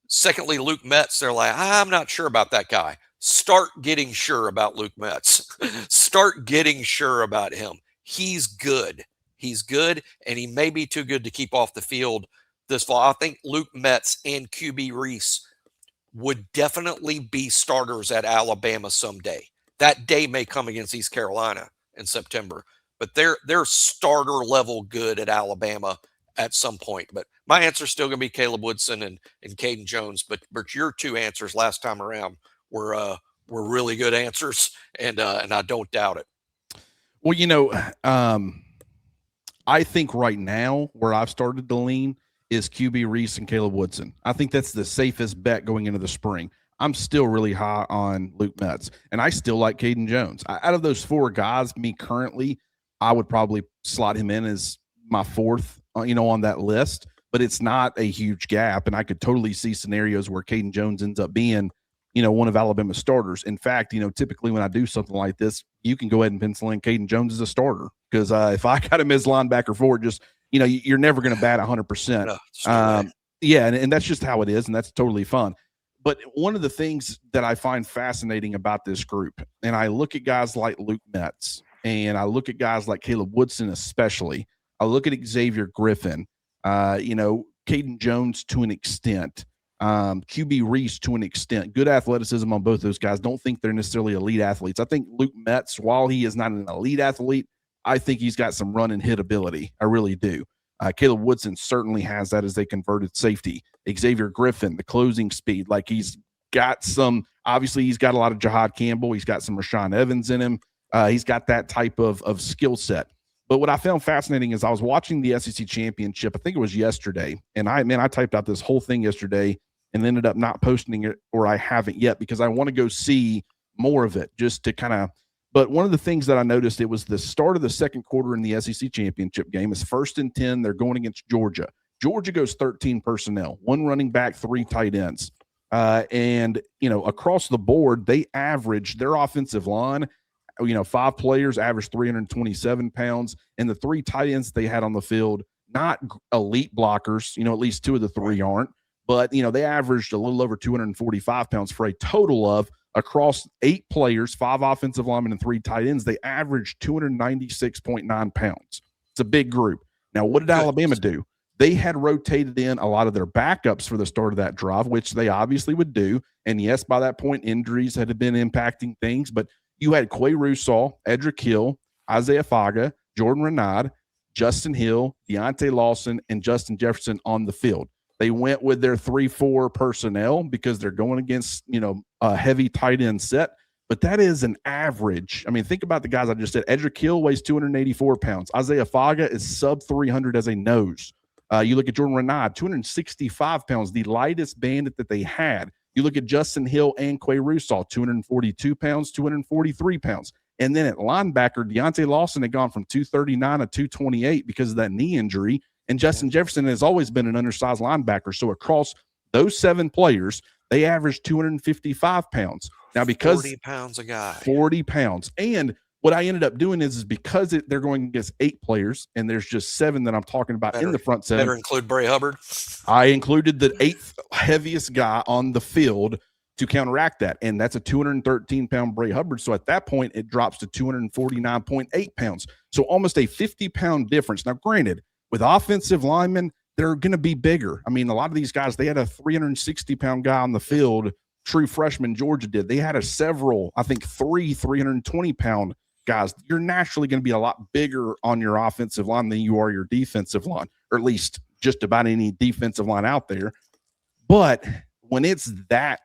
Secondly, Luke Metz, they're like, I'm not sure about that guy. Start getting sure about Luke Metz. Start getting sure about him. He's good. He's good, and he may be too good to keep off the field this fall. I think Luke Metz and QB Reese would definitely be starters at Alabama someday. That day may come against East Carolina in September, but they're starter level good at Alabama at some point. But my answer is still going to be Caleb Woodson and Caden Jones. But your two answers last time around were really good answers, and I don't doubt it. Well, I think right now where I've started to lean is QB Reese and Caleb Woodson. I think that's the safest bet going into the spring. I'm still really high on Luke Metz, and I still like Caden Jones. Out of those 4 guys, me currently, I would probably slot him in as my 4th, on that list, but it's not a huge gap, and I could totally see scenarios where Caden Jones ends up being, one of Alabama's starters. In fact, typically when I do something like this, you can go ahead and pencil in Caden Jones as a starter, because if I got him as linebacker 4, just, you're never going to bat 100%. No, yeah, and that's just how it is, and that's totally fun. But one of the things that I find fascinating about this group, and I look at guys like Luke Metz, and I look at guys like Caleb Woodson especially, I look at Xavier Griffin, Caden Jones to an extent, QB Reese to an extent, good athleticism on both those guys. Don't think they're necessarily elite athletes. I think Luke Metz, while he is not an elite athlete, I think he's got some run and hit ability. I really do. Caleb Woodson certainly has that as a converted safety. Xavier Griffin, the closing speed, like he's got some, obviously he's got a lot of Jahad Campbell. He's got some Rashawn Evans in him. He's got that type of skill set. But what I found fascinating is I was watching the SEC championship. I think it was yesterday. And I typed out this whole thing yesterday and ended up not posting it, or I haven't yet, because I want to go see more of it just to kind of. But one of the things that I noticed, it was the start of the second quarter in the SEC championship game. It's 1st and 10. They're going against Georgia. Georgia goes 13 personnel, 1 running back, 3 tight ends. And across the board, they average their offensive line, 5 players average 327 pounds, and the 3 tight ends they had on the field, not elite blockers, at least 2 of the 3 aren't, but, they averaged a little over 245 pounds for a total of, across 8 players, 5 offensive linemen and 3 tight ends, they averaged 296.9 pounds. It's a big group. Now, what did Alabama do? They had rotated in a lot of their backups for the start of that drive, which they obviously would do. And yes, by that point, injuries had been impacting things, but you had Quay Russaw, Edric Hill, Isaiah Faga, Jordan Renaud, Justin Hill, Deontay Lawson, and Justin Jefferson on the field. They went with their 3-4 personnel because they're going against, a heavy tight end set. But that is an average. I mean, think about the guys I just said. Edric Hill weighs 284 pounds. Isaiah Faga is sub 300 as a nose. You look at Jordan Renaud, 265 pounds, the lightest bandit that they had. You look at Justin Hill and Quay Russaw, 242 pounds, 243 pounds. And then at linebacker, Deontay Lawson had gone from 239 to 228 because of that knee injury. And Justin Jefferson has always been an undersized linebacker. So across those 7 players, they averaged 255 pounds. Now, because 40 pounds a guy, 40 pounds. And what I ended up doing is because they're going against 8 players, and there's just 7 that I'm talking about in the front 7. Better include Bray Hubbard. I included the 8th heaviest guy on the field to counteract that, and that's a 213-pound Bray Hubbard. So at that point, it drops to 249.8 pounds. So almost a 50-pound difference. Now, granted, with offensive linemen, they're going to be bigger. I mean, a lot of these guys, they had a 360-pound guy on the field, true freshman Georgia did. They had 3 320-pound guys. You're naturally going to be a lot bigger on your offensive line than you are your defensive line, or at least just about any defensive line out there. But when it's that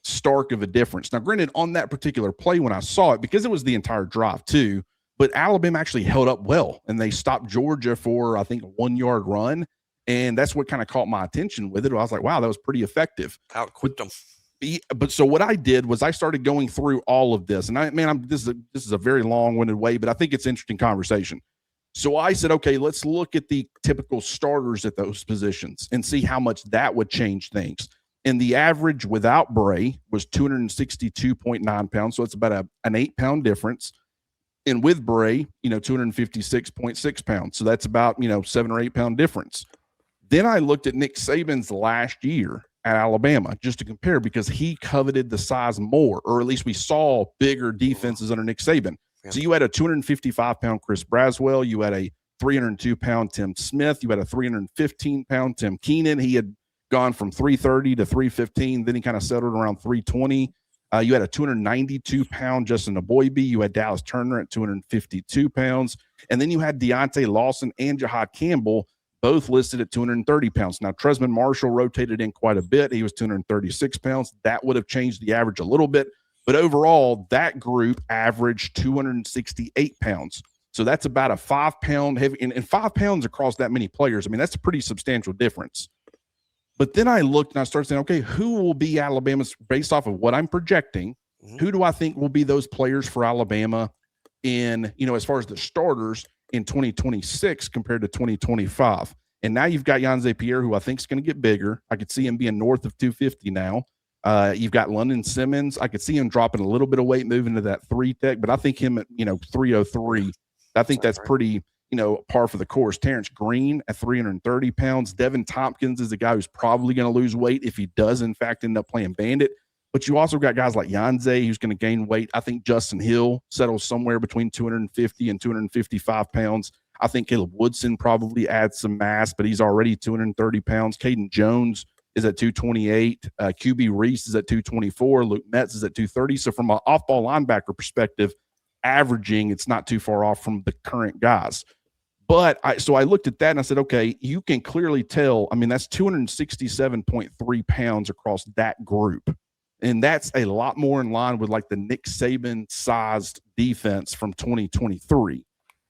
stark of a difference, now granted, on that particular play when I saw it, because it was the entire drive too, but Alabama actually held up well, and they stopped Georgia for, I think, a 1-yard run, and that's what kind of caught my attention with it. I was like, wow, that was pretty effective. Outquicked them. But so what I did was I started going through all of this, and this is a very long-winded way, but I think it's an interesting conversation. So I said, okay, let's look at the typical starters at those positions and see how much that would change things. And the average without Bray was 262.9 pounds, so it's about an 8-pound difference. And with Bray, 256.6 pounds, so that's about 7 or 8 pound difference. Then I looked at Nick Saban's last year at Alabama just to compare, because he coveted the size more, or at least we saw bigger defenses under Nick Saban. Yeah. So you had a 255-pound Chris Braswell. You had a 302-pound Tim Smith. You had a 315-pound Tim Keenan. He had gone from 330 to 315. Then he kind of settled around 320. You had a 292-pound Justin Aboybe. You had Dallas Turner at 252 pounds. And then you had Deontay Lawson and Jahad Campbell, both listed at 230 pounds. Now, Tresman Marshall rotated in quite a bit. He was 236 pounds. That would have changed the average a little bit. But overall, that group averaged 268 pounds. So that's about a 5-pound heavy. And 5 pounds across that many players, I mean, that's a pretty substantial difference. But then I looked and I started saying, okay, who will be Alabama's, based off of what I'm projecting, who do I think will be those players for Alabama in, as far as the starters in 2026 compared to 2025? And now you've got Yanze Pierre, who I think is going to get bigger. I could see him being north of 250 now. You've got London Simmons. I could see him dropping a little bit of weight, moving to that 3 tech, but I think him at, 303, I think that's pretty, par for the course. Terrence Green at 330 pounds. Devin Tompkins is a guy who's probably going to lose weight if he does, in fact, end up playing bandit. But you also got guys like Yanze, who's going to gain weight. I think Justin Hill settles somewhere between 250 and 255 pounds. I think Caleb Woodson probably adds some mass, but he's already 230 pounds. Caden Jones is at 228. QB Reese is at 224. Luke Metz is at 230. So from an off-ball linebacker perspective, averaging, it's not too far off from the current guys. But I looked at that and I said, okay, you can clearly tell. I mean, that's 267.3 pounds across that group. And that's a lot more in line with like the Nick Saban sized defense from 2023.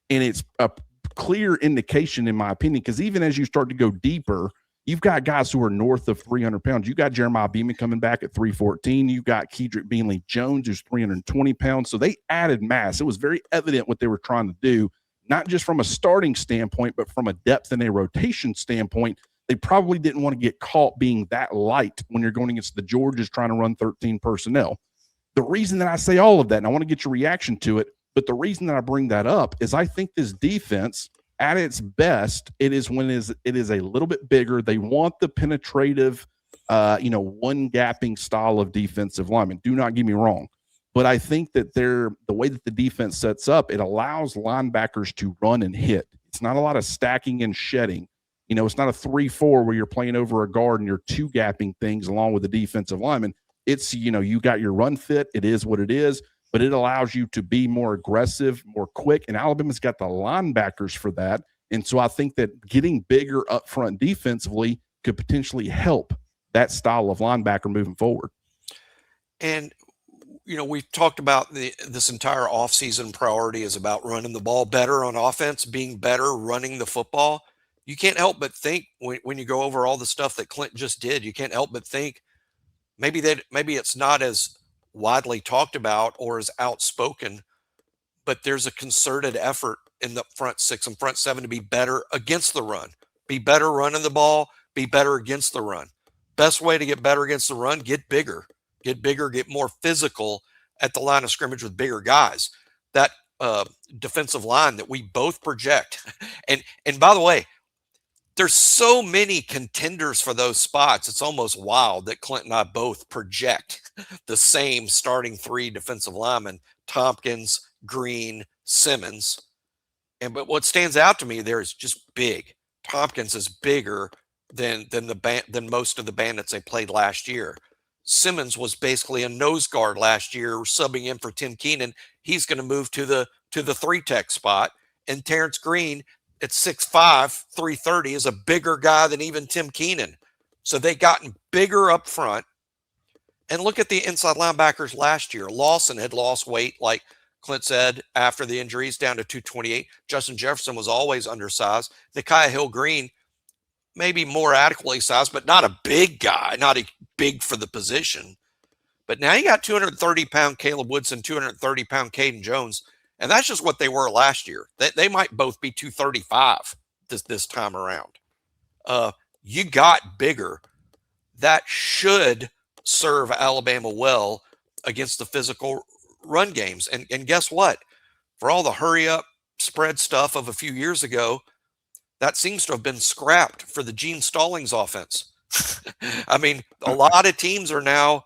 And it's a clear indication, in my opinion, because even as you start to go deeper, you've got guys who are north of 300 pounds. You got Jeremiah Beeman coming back at 314. You got Kedrick Beanley Jones, who's 320 pounds. So they added mass. It was very evident what they were trying to do, not just from a starting standpoint, but from a depth and a rotation standpoint. They probably didn't want to get caught being that light when you're going against the Georges trying to run 13 personnel. The reason that I say all of that, and I want to get your reaction to it, but the reason that I bring that up is I think this defense, at its best, it is when it is a little bit bigger. They want the penetrative, one gapping style of defensive lineman. Do not get me wrong. But I think that the way that the defense sets up, it allows linebackers to run and hit. It's not a lot of stacking and shedding. It's not a 3-4 where you're playing over a guard and you're two gapping things along with the defensive lineman. It's, you got your run fit. It is what it is, but it allows you to be more aggressive, more quick. And Alabama's got the linebackers for that. And so I think that getting bigger up front defensively could potentially help that style of linebacker moving forward. And we've talked about this entire offseason priority is about running the ball better on offense, being better running the football. You can't help but think when you go over all the stuff that Clint just did, you can't help but think maybe it's not as widely talked about or as outspoken, but there's a concerted effort in the front six and front seven to be better against the run, be better running the ball, be better against the run. Best way to get better against the run, get bigger, get more physical at the line of scrimmage with bigger guys. That defensive line that we both project. And by the way, there's so many contenders for those spots. It's almost wild that Clint and I both project the same starting three defensive linemen, Tompkins, Green, Simmons. But what stands out to me there is just big. Tompkins is bigger than most of the Bandits they played last year. Simmons was basically a nose guard last year, subbing in for Tim Keenan. He's going to move to the 3-tech spot. And Terrence Green at 6'5", 330 is a bigger guy than even Tim Keenan. So they gotten bigger up front. And look at the inside linebackers last year. Lawson had lost weight, like Clint said, after the injuries, down to 228. Justin Jefferson was always undersized. Nikiah Hill-Green, maybe more adequately sized, but not a big guy, not a big for the position. But now you got 230-pound Caleb Woodson, 230-pound Caden Jones, and that's just what they were last year. They might both be 235 this time around. You got bigger. That should serve Alabama well against the physical run games. And guess what? For all the hurry-up spread stuff of a few years ago, that seems to have been scrapped for the Gene Stallings offense. I mean, a lot of teams are now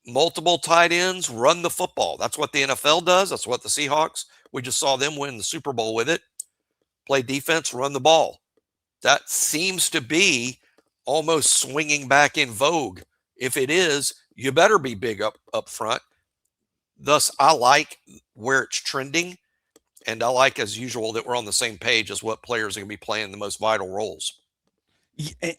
multiple tight ends, run the football. That's what the NFL does. That's what the Seahawks, we just saw them win the Super Bowl with it. Play defense, run the ball. That seems to be almost swinging back in vogue. If it is, you better be big up front. Thus, I like where it's trending. And I like, as usual, that we're on the same page as what players are going to be playing the most vital roles.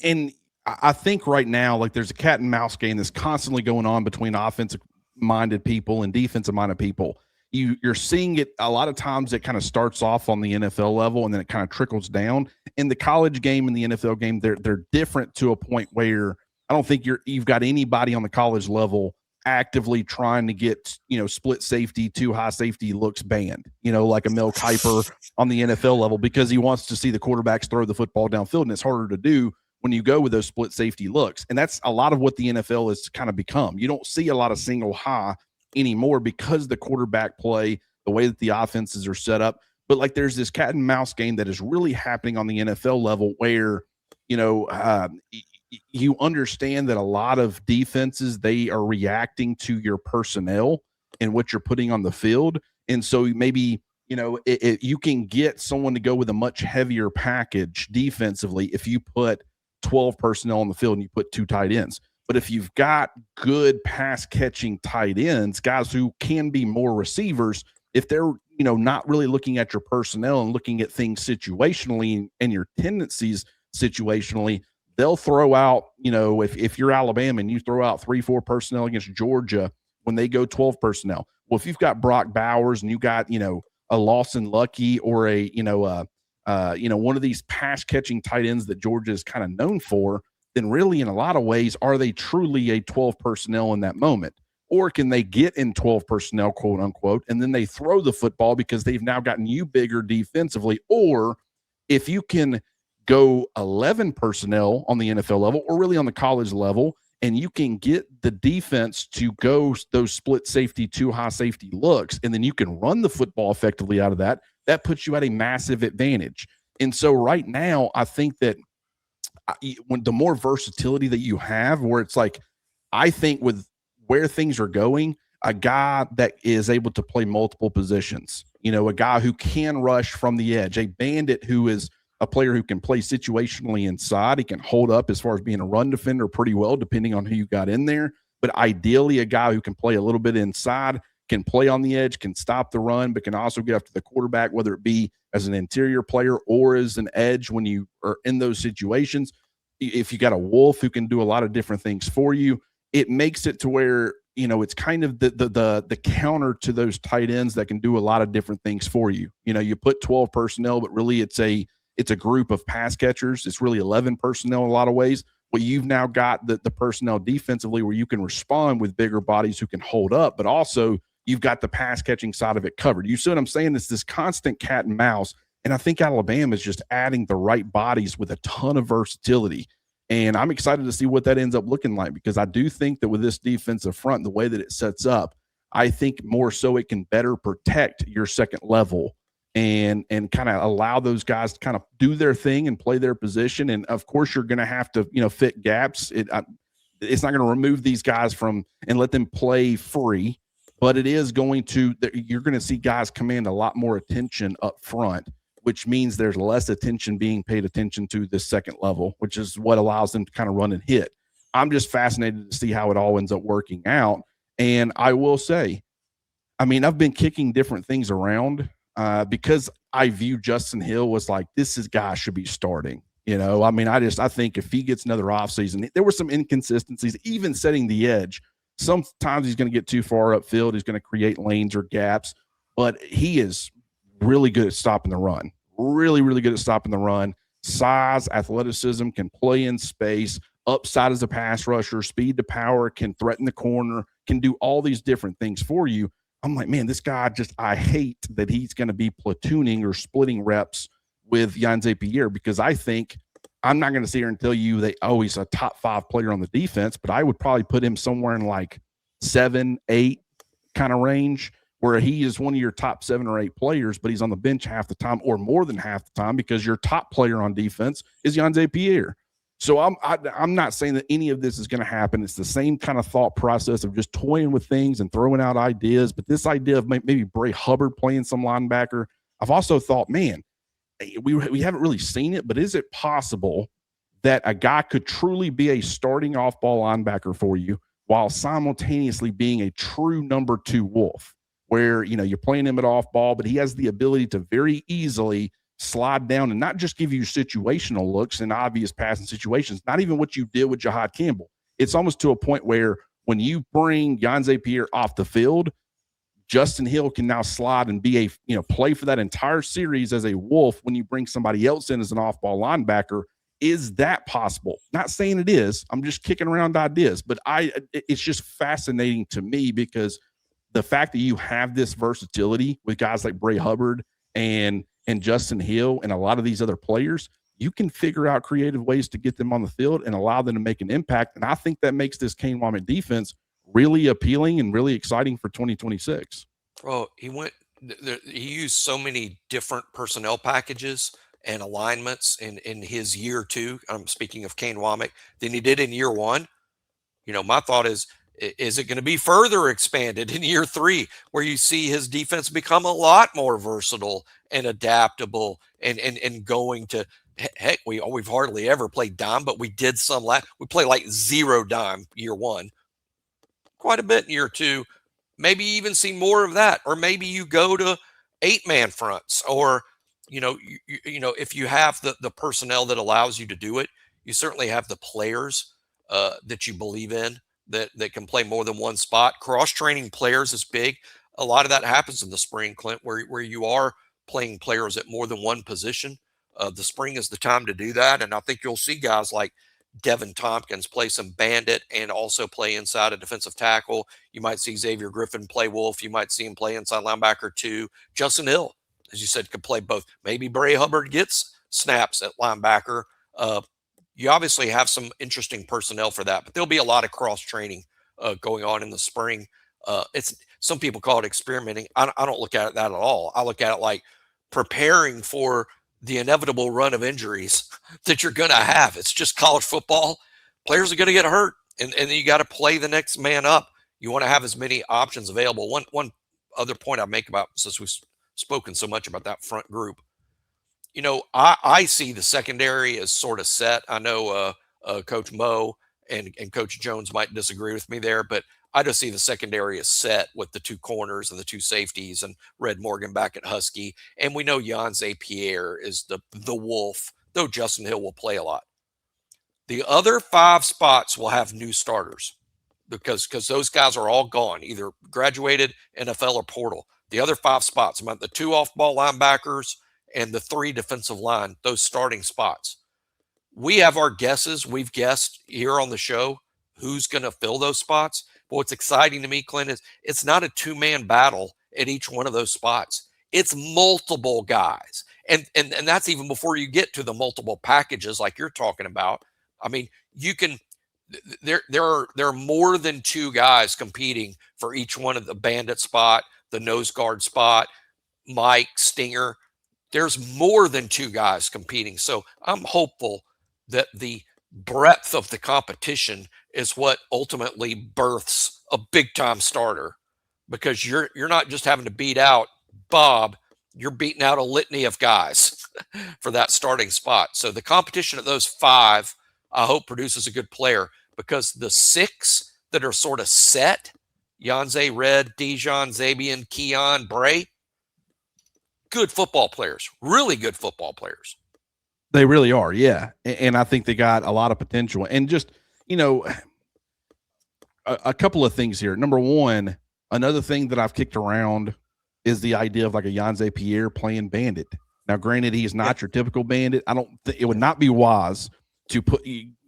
And I think right now, like there's a cat and mouse game that's constantly going on between offensive-minded people and defensive-minded people. You're seeing it a lot of times. It kind of starts off on the NFL level and then it kind of trickles down. In the college game and the NFL game, they're different to a point where I don't think you've got anybody on the college level actively trying to get, split safety, too high safety looks banned, like a Mel Kiper on the NFL level, because he wants to see the quarterbacks throw the football downfield, and it's harder to do when you go with those split safety looks. And that's a lot of what the NFL has kind of become. You don't see a lot of single high anymore because the quarterback play, the way that the offenses are set up. But like there's this cat and mouse game that is really happening on the NFL level where, you understand that a lot of defenses, they are reacting to your personnel and what you're putting on the field. And so maybe, You can get someone to go with a much heavier package defensively if you put 12 personnel on the field and you put 2 tight ends. But if you've got good pass catching tight ends, guys who can be more receivers, if they're not really looking at your personnel and looking at things situationally and your tendencies situationally, they'll throw out, if you're Alabama and you throw out 3-4 personnel against Georgia when they go 12 personnel. Well, if you've got Brock Bowers and you got, a Lawson Lucky or one of these pass catching tight ends that Georgia is kind of known for, then really in a lot of ways, are they truly a 12 personnel in that moment? Or can they get in 12 personnel, quote unquote, and then they throw the football because they've now gotten you bigger defensively? Or if you can go 11 personnel on the NFL level or really on the college level, and you can get the defense to go those split safety, 2 high safety looks, and then you can run the football effectively out of that, that puts you at a massive advantage. And so right now, I think that when the more versatility that you have, where it's like, I think with where things are going, a guy that is able to play multiple positions, a guy who can rush from the edge, a bandit who is a player who can play situationally inside. He can hold up as far as being a run defender pretty well, depending on who you got in there. But ideally, a guy who can play a little bit inside, can play on the edge, can stop the run, but can also get after the quarterback, whether it be as an interior player or as an edge when you are in those situations. If you got a Wolf who can do a lot of different things for you, it makes it to where, it's kind of the counter to those tight ends that can do a lot of different things for you. You put 12 personnel, but really it's a group of pass catchers. It's really 11 personnel in a lot of ways. Well, you've now got the personnel defensively where you can respond with bigger bodies who can hold up, but also you've got the pass catching side of it covered. You see what I'm saying? It's this constant cat and mouse. And I think Alabama is just adding the right bodies with a ton of versatility. And I'm excited to see what that ends up looking like, because I do think that with this defensive front, the way that it sets up, I think more so it can better protect your second level and kind of allow those guys to kind of do their thing and play their position. And of course, you're going to have to, fit gaps. It's not going to remove these guys from and let them play free, but it is going to, you're going to see guys command a lot more attention up front, which means there's less attention being paid attention to this second level, which is what allows them to kind of run and hit. I'm just fascinated to see how it all ends up working out. And I will say, I've been kicking different things around because I view Justin Hill was like, this guy should be starting. I think if he gets another offseason, there were some inconsistencies, even setting the edge. Sometimes he's going to get too far upfield. He's going to create lanes or gaps, but he is really good at stopping the run. Really, really good at stopping the run. Size, athleticism, can play in space, upside as a pass rusher, speed to power, can threaten the corner, can do all these different things for you. I'm like, man, this guy I hate that he's going to be platooning or splitting reps with Yanze Pierre, because I think I'm not going to sit here and tell you that, he's a top 5 player on the defense, but I would probably put him somewhere in like 7, 8 kind of range, where he is one of your top 7 or 8 players, but he's on the bench half the time or more than half the time because your top player on defense is Yanze Pierre. So I'm not saying that any of this is going to happen. It's the same kind of thought process of just toying with things and throwing out ideas. But this idea of maybe Bray Hubbard playing some linebacker, I've also thought, man, we haven't really seen it, but is it possible that a guy could truly be a starting off-ball linebacker for you while simultaneously being a true number 2 Wolf, where, you're playing him at off-ball, but he has the ability to very easily slide down and not just give you situational looks in obvious passing situations, not even what you did with Jahad Campbell. It's almost to a point where when you bring Yanze Pierre off the field, Justin Hill can now slide and be play for that entire series as a Wolf when you bring somebody else in as an off-ball linebacker. Is that possible? Not saying it is. I'm just kicking around ideas, but it's just fascinating to me because the fact that you have this versatility with guys like Bray Hubbard and Justin Hill and a lot of these other players, you can figure out creative ways to get them on the field and allow them to make an impact. And I think that makes this Kane Wommack defense really appealing and really exciting for 2026. Bro, he used so many different personnel packages and alignments in his year 2. I'm speaking of Kane Wommack, than he did in year 1. My thought is Is it going to be further expanded in year 3 where you see his defense become a lot more versatile and adaptable and going to heck, we've hardly ever played dime, but we did some we play like 0 dime year 1, quite a bit in year 2, maybe even see more of that, or maybe you go to 8-man fronts, or if you have the personnel that allows you to do it, you certainly have the players that you believe in that can play more than one spot. Cross training players is big. A lot of that happens in the spring, Clint, where you are playing players at more than one position. The spring is the time to do that, and I think you'll see guys like Devin Tompkins play some bandit and also play inside a defensive tackle. You might see Xavier Griffin play Wolf. You might see him play inside linebacker too. Justin Hill, as you said, could play both. Maybe Bray Hubbard gets snaps at linebacker. You obviously have some interesting personnel for that, but there'll be a lot of cross training going on in the spring. It's some people call it experimenting. I don't look at it that at all. I look at it like preparing for the inevitable run of injuries that you're going to have. It's just college football. Players are going to get hurt, and you got to play the next man up. You want to have as many options available. One other point I make about, since we've spoken so much about that front group, I see the secondary as sort of set. I know Coach Mo and Coach Jones might disagree with me there, but I just see the secondary as set with the 2 corners and the 2 safeties and Red Morgan back at Husky. And we know Jan Pierre is the wolf, though Justin Hill will play a lot. The other 5 spots will have new starters because those guys are all gone, either graduated, NFL, or portal. The other 5 spots, about the 2 off-ball linebackers and the 3 defensive line, those starting spots. We have our guesses. We've guessed here on the show who's going to fill those spots. But what's exciting to me, Clint, is it's not a 2-man battle at each one of those spots. It's multiple guys. And that's even before you get to the multiple packages like you're talking about. I mean, you can there are more than 2 guys competing for each one of the bandit spot, the nose guard spot, Mike, Stinger. There's more than 2 guys competing. So I'm hopeful that the breadth of the competition is what ultimately births a big time starter, because you're not just having to beat out Bob, you're beating out a litany of guys for that starting spot. So the competition at those 5, I hope, produces a good player, because the 6 that are sort of set, Yanze, Red, Dijon, Zabian, Keon, Bray, good football players, really good football players. They really are, yeah. And I think they got a lot of potential. And just, a couple of things here. Number one, another thing that I've kicked around is the idea of like a Yanze Pierre playing bandit. Now, granted, he's not your typical bandit. I don't think it would not be wise to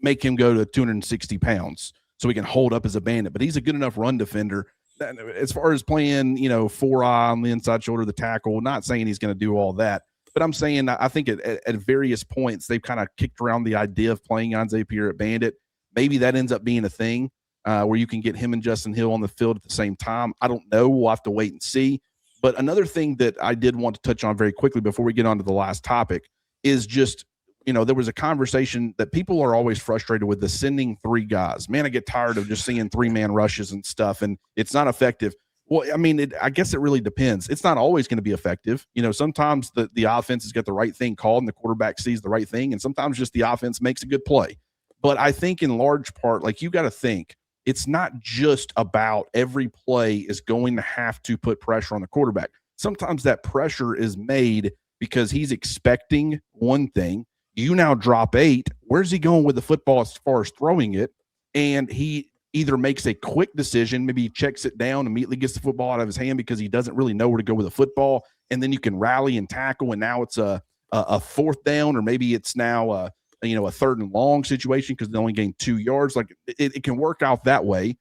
make him go to 260 pounds so he can hold up as a bandit, but he's a good enough run defender. As far as playing, 4-eye on the inside shoulder of the tackle, not saying he's going to do all that, but I'm saying I think at various points they've kind of kicked around the idea of playing Yanze Pierre at bandit. Maybe that ends up being a thing where you can get him and Justin Hill on the field at the same time. I don't know. We'll have to wait and see. But another thing that I did want to touch on very quickly before we get on to the last topic is just, there was a conversation that people are always frustrated with the sending 3 guys. Man, I get tired of just seeing 3-man rushes and stuff, and it's not effective. Well, I mean, I guess it really depends. It's not always going to be effective. Sometimes the offense has got the right thing called and the quarterback sees the right thing, and sometimes just the offense makes a good play. But I think in large part, like, you got to think, it's not just about every play is going to have to put pressure on the quarterback. Sometimes that pressure is made because he's expecting one thing. You now drop 8. Where's he going with the football as far as throwing it? And he either makes a quick decision, maybe he checks it down, immediately gets the football out of his hand because he doesn't really know where to go with the football, and then you can rally and tackle, and now it's a 4th down, or maybe it's now a 3rd and long situation because they only gained 2 yards. Like, it can work out that way,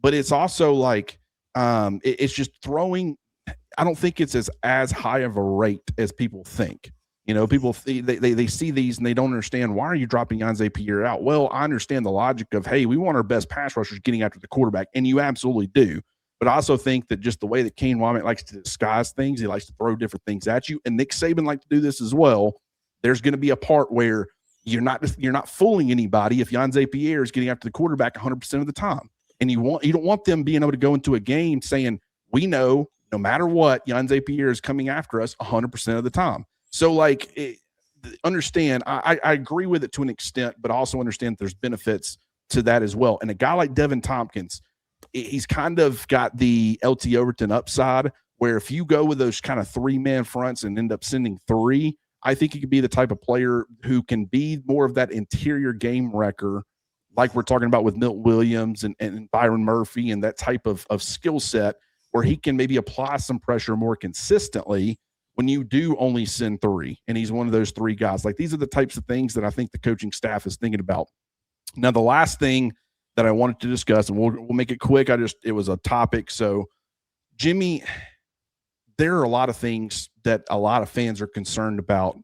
but it's also like it's just throwing. I don't think it's as high of a rate as people think. People they see these and they don't understand, why are you dropping Yanze Pierre out? Well, I understand the logic of, hey, we want our best pass rushers getting after the quarterback, and you absolutely do. But I also think that just the way that Kane Wommack likes to disguise things, he likes to throw different things at you, and Nick Saban likes to do this as well. There's going to be a part where you're not fooling anybody if Yanze Pierre is getting after the quarterback 100% of the time. And you don't want them being able to go into a game saying, we know no matter what, Jan Zapier is coming after us 100% of the time. So understand, I agree with it to an extent, but also understand there's benefits to that as well. And a guy like Devin Tompkins, he's kind of got the LT Overton upside, where if you go with those kind of 3-man fronts and end up sending 3, I think he could be the type of player who can be more of that interior game wrecker, like we're talking about with Milt Williams and Byron Murphy and that type of skill set, where he can maybe apply some pressure more consistently when you do only send 3. And he's one of those 3 guys. Like, these are the types of things that I think the coaching staff is thinking about. Now, the last thing that I wanted to discuss, and we'll make it quick. It was a topic. So, Jimmy, there are a lot of things that a lot of fans are concerned about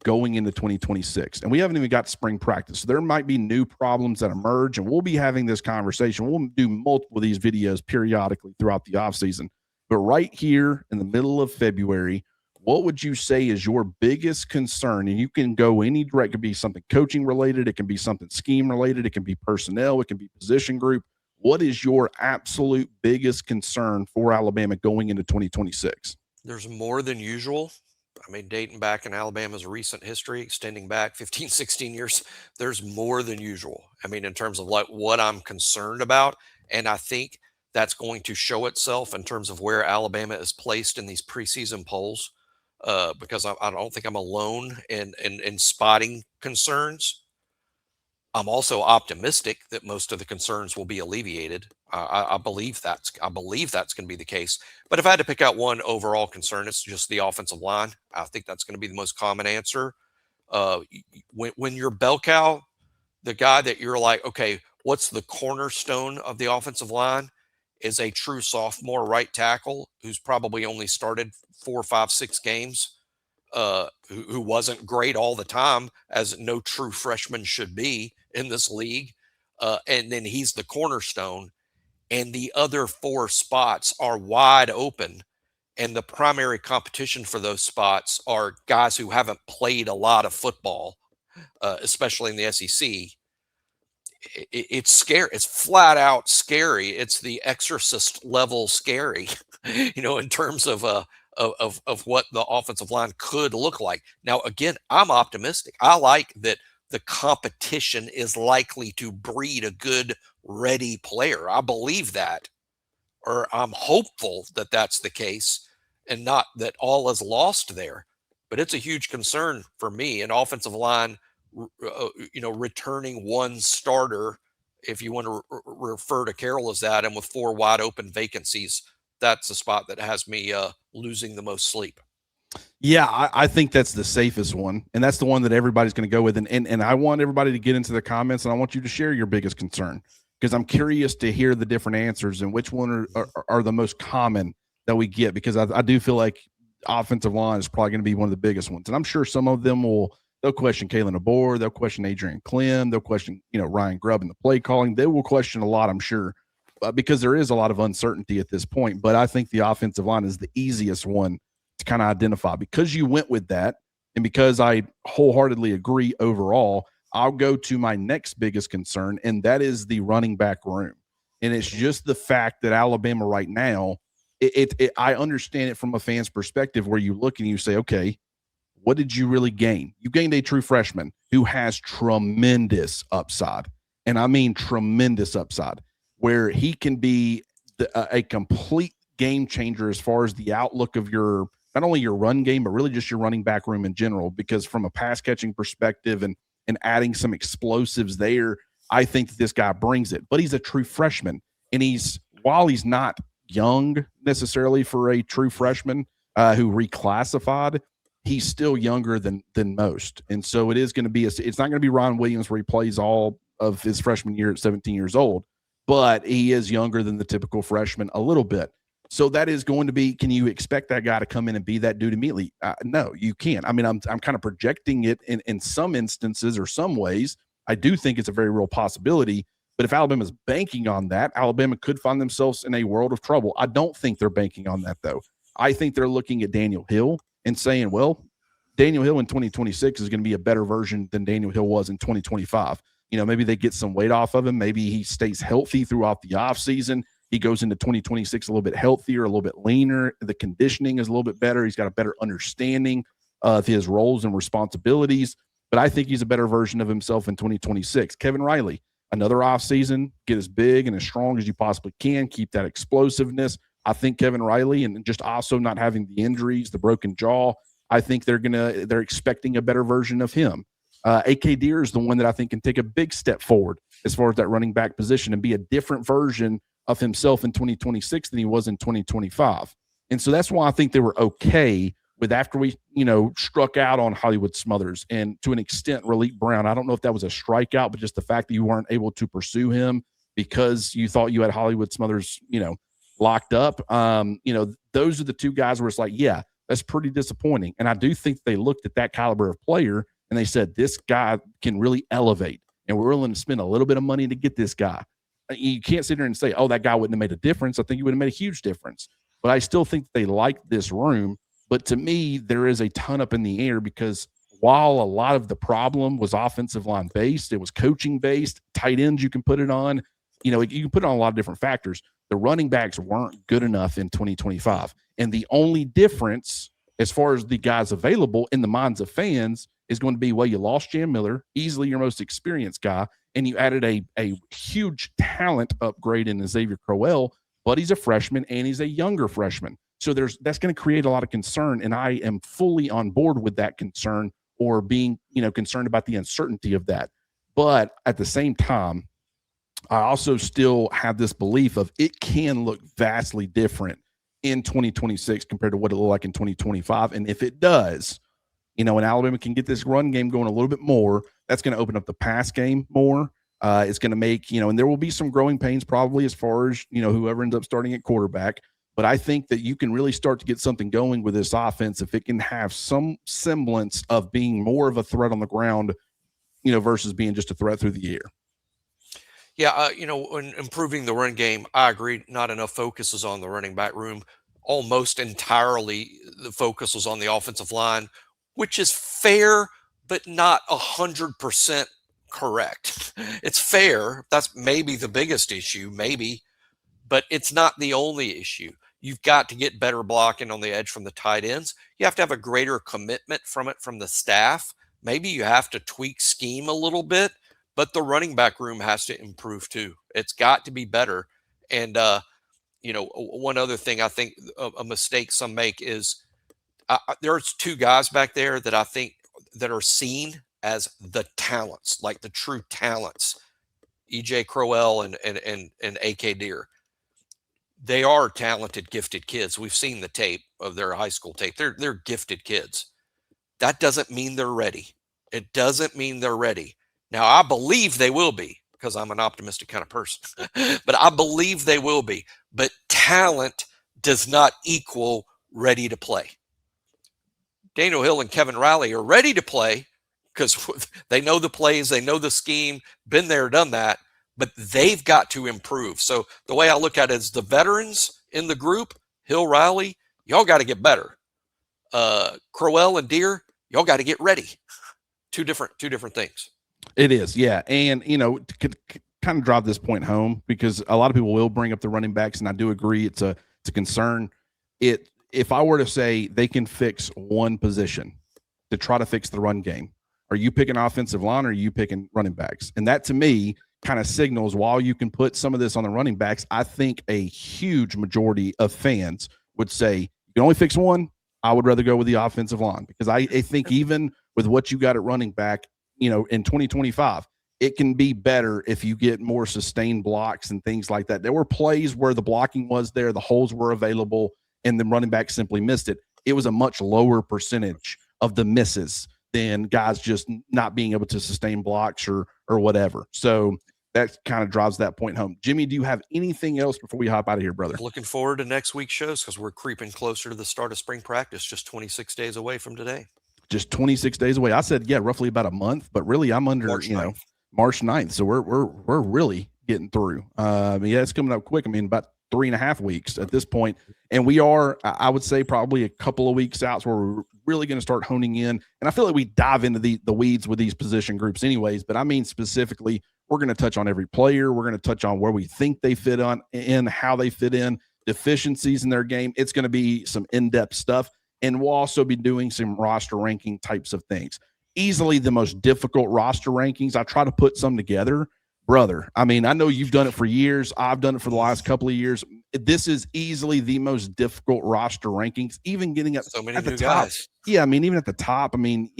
going into 2026. And we haven't even got spring practice. So there might be new problems that emerge, and we'll be having this conversation. We'll do multiple of these videos periodically throughout the offseason. But right here in the middle of February, what would you say is your biggest concern? And you can go any direct. It could be something coaching related. It can be something scheme related. It can be personnel. It can be position group. What is your absolute biggest concern for Alabama going into 2026? There's more than usual. I mean, dating back in Alabama's recent history, extending back 15, 16 years, there's more than usual. I mean, in terms of like what I'm concerned about. And I think that's going to show itself in terms of where Alabama is placed in these preseason polls. Because I don't think I'm alone in spotting concerns. I'm also optimistic that most of the concerns will be alleviated. I believe that's going to be the case. But if I had to pick out one overall concern, it's just the offensive line. I think that's going to be the most common answer. When you're bell cow, the guy that you're like, okay, what's the cornerstone of the offensive line, is a true sophomore right tackle who's probably only started 4, 5, 6 games, who wasn't great all the time, as no true freshman should be in this league. And then he's the cornerstone, and the other 4 spots are wide open. And the primary competition for those spots are guys who haven't played a lot of football, especially in the SEC. It's scary. It's flat out scary. It's the Exorcist level scary, in terms of what the offensive line could look like. Now, again, I'm optimistic. I like that the competition is likely to breed a good, ready player. I believe that, or I'm hopeful that that's the case, and not that all is lost there. But it's a huge concern for me. An offensive line, returning one starter, if you want to refer to Carroll as that, and with 4 wide open vacancies, that's the spot that has me losing the most sleep. Yeah, I think that's the safest one, and that's the one that everybody's going to go with. And I want everybody to get into the comments, and I want you to share your biggest concern, because I'm curious to hear the different answers and which one are the most common that we get, because I do feel like offensive line is probably going to be one of the biggest ones. And I'm sure some of them they'll question Kalen DeBoer, they'll question Adrian Clint, they'll question Ryan Grubb and the play calling. They will question a lot, I'm sure, because there is a lot of uncertainty at this point. But I think the offensive line is the easiest one to kind of identify, because you went with that, and because I wholeheartedly agree overall. I'll go to my next biggest concern, and that is the running back room. And it's just the fact that Alabama right now, I understand it from a fan's perspective, where you look and you say, okay, what did you really gain? You gained a true freshman who has tremendous upside. And I mean tremendous upside, where he can be a complete game changer as far as the outlook of not only your run game, but really just your running back room in general. Because from a pass catching perspective and adding some explosives there, I think that this guy brings it. But he's a true freshman. And while he's not young necessarily for a true freshman who reclassified, he's still younger than most. And so it is going to be it's not going to be Ron Williams where he plays all of his freshman year at 17 years old, but he is younger than the typical freshman a little bit. So that is going to be, can you expect that guy to come in and be that dude immediately? No, you can't. I mean, I'm kind of projecting it in some instances or some ways. I do think it's a very real possibility. But if Alabama's banking on that, Alabama could find themselves in a world of trouble. I don't think they're banking on that, though. I think they're looking at Daniel Hill and saying, well, Daniel Hill in 2026 is going to be a better version than Daniel Hill was in 2025. maybe they get some weight off of him. Maybe he stays healthy throughout the offseason. He goes into 2026 a little bit healthier, a little bit leaner. The conditioning is a little bit better. He's got a better understanding of his roles and responsibilities. But I think he's a better version of himself in 2026. Kevin Riley, another offseason, get as big and as strong as you possibly can, keep that explosiveness. I think Kevin Riley, and just also not having the injuries, the broken jaw, I think they're expecting a better version of him. AK Deer is the one that I think can take a big step forward as far as that running back position and be a different version of himself in 2026 than he was in 2025. And so that's why I think they were okay with, after we, struck out on Hollywood Smothers and to an extent Raleek Brown. I don't know if that was a strikeout, but just the fact that you weren't able to pursue him because you thought you had Hollywood Smothers, locked up. Those are the two guys where it's like, yeah, that's pretty disappointing. And I do think they looked at that caliber of player and they said, this guy can really elevate, and we're willing to spend a little bit of money to get this guy. You can't sit there and say, oh, that guy wouldn't have made a difference. I think he would have made a huge difference. But I still think they like this room. But to me, there is a ton up in the air because while a lot of the problem was offensive line based, it was coaching based, tight ends you can put it on. You can put it on a lot of different factors. The running backs weren't good enough in 2025. And the only difference as far as the guys available in the minds of fans is going to be, well, you lost Jam Miller, easily your most experienced guy, and you added a huge talent upgrade in Xavier Crowell, but he's a freshman and he's a younger freshman. So that's going to create a lot of concern, and I am fully on board with that concern or being, concerned about the uncertainty of that. But at the same time, I also still have this belief of it can look vastly different in 2026 compared to what it looked like in 2025. And if it does, and Alabama can get this run game going a little bit more, that's going to open up the pass game more. It's going to make, and there will be some growing pains probably as far as, whoever ends up starting at quarterback. But I think that you can really start to get something going with this offense if it can have some semblance of being more of a threat on the ground, versus being just a threat through the air. Yeah, when improving the run game, I agree. Not enough focus is on the running back room. Almost entirely the focus was on the offensive line, which is fair, but not 100% correct. It's fair. That's maybe the biggest issue, maybe, but it's not the only issue. You've got to get better blocking on the edge from the tight ends. You have to have a greater commitment from the staff. Maybe you have to tweak scheme a little bit, but the running back room has to improve too. It's got to be better. And, one other thing I think a mistake some make is there's two guys back there that I think that are seen as the talents, like the true talents, EJ Crowell and AK Deer. They are talented, gifted kids. We've seen the tape of their high school tape. They're gifted kids. That doesn't mean they're ready. It doesn't mean they're ready. Now, I believe they will be because I'm an optimistic kind of person, but I believe they will be. But talent does not equal ready to play. Daniel Hill and Kevin Riley are ready to play because they know the plays, they know the scheme, been there, done that, but they've got to improve. So the way I look at it is the veterans in the group, Hill, Riley, y'all got to get better. Crowell and Deer, y'all got to get ready. Two different things. It is, yeah. And, to kind of drive this point home, because a lot of people will bring up the running backs, and I do agree it's a concern. If I were to say they can fix one position to try to fix the run game, are you picking offensive line or are you picking running backs? And that to me kind of signals, while you can put some of this on the running backs, I think a huge majority of fans would say you can only fix one. I would rather go with the offensive line, because I think even with what you got at running back, in 2025, it can be better if you get more sustained blocks and things like that. There were plays where the blocking was there, the holes were available, and the running back simply missed it. It was a much lower percentage of the misses than guys just not being able to sustain blocks or whatever. So that kind of drives that point home. Jimmy, do you have anything else before we hop out of here, brother? Looking forward to next week's shows because we're creeping closer to the start of spring practice, just 26 days away from today. Just 26 days away. I said, yeah, roughly about a month, but really I'm under, March 9th. So we're really getting through. It's coming up quick. About 3.5 weeks at this point. And we are, I would say, probably a couple of weeks out where we're really going to start honing in. And I feel like we dive into the weeds with these position groups anyways, but I mean, specifically, we're going to touch on every player. We're going to touch on where we think they fit on in, how they fit in, deficiencies in their game. It's going to be some in-depth stuff. And we'll also be doing some roster ranking types of things. Easily the most difficult roster rankings. I try to put some together. Brother, I mean, I know you've done it for years. I've done it for the last couple of years. This is easily the most difficult roster rankings, even getting up So many at the new top. guys. Yeah, I mean, even at the top, I mean,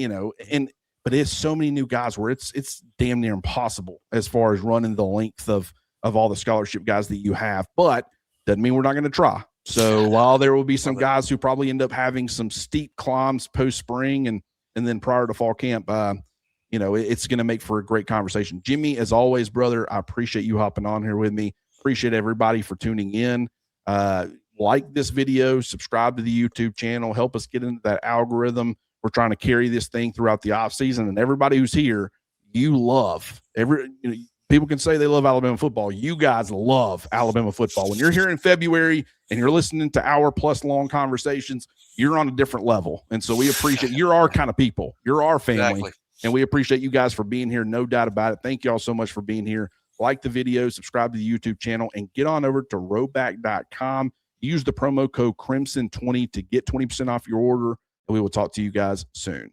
but it's so many new guys where it's damn near impossible as far as running the length of all the scholarship guys that you have. But doesn't mean we're not going to try. So while there will be some guys who probably end up having some steep climbs post spring and then prior to fall camp, it's going to make for a great conversation. Jimmy, as always, brother, I appreciate you hopping on here with me. Appreciate everybody for tuning in. Like this video, subscribe to the YouTube channel, help us get into that algorithm. We're trying to carry this thing throughout the off season, and everybody who's here, you love people can say they love Alabama football. You guys love Alabama football. When you're here in February and you're listening to hour-plus long conversations, you're on a different level. And so we appreciate you're our kind of people. You're our family. Exactly. And we appreciate you guys for being here. No doubt about it. Thank you all so much for being here. Like the video, subscribe to the YouTube channel, and get on over to rowback.com. Use the promo code Crimson20 to get 20% off your order. And we will talk to you guys soon.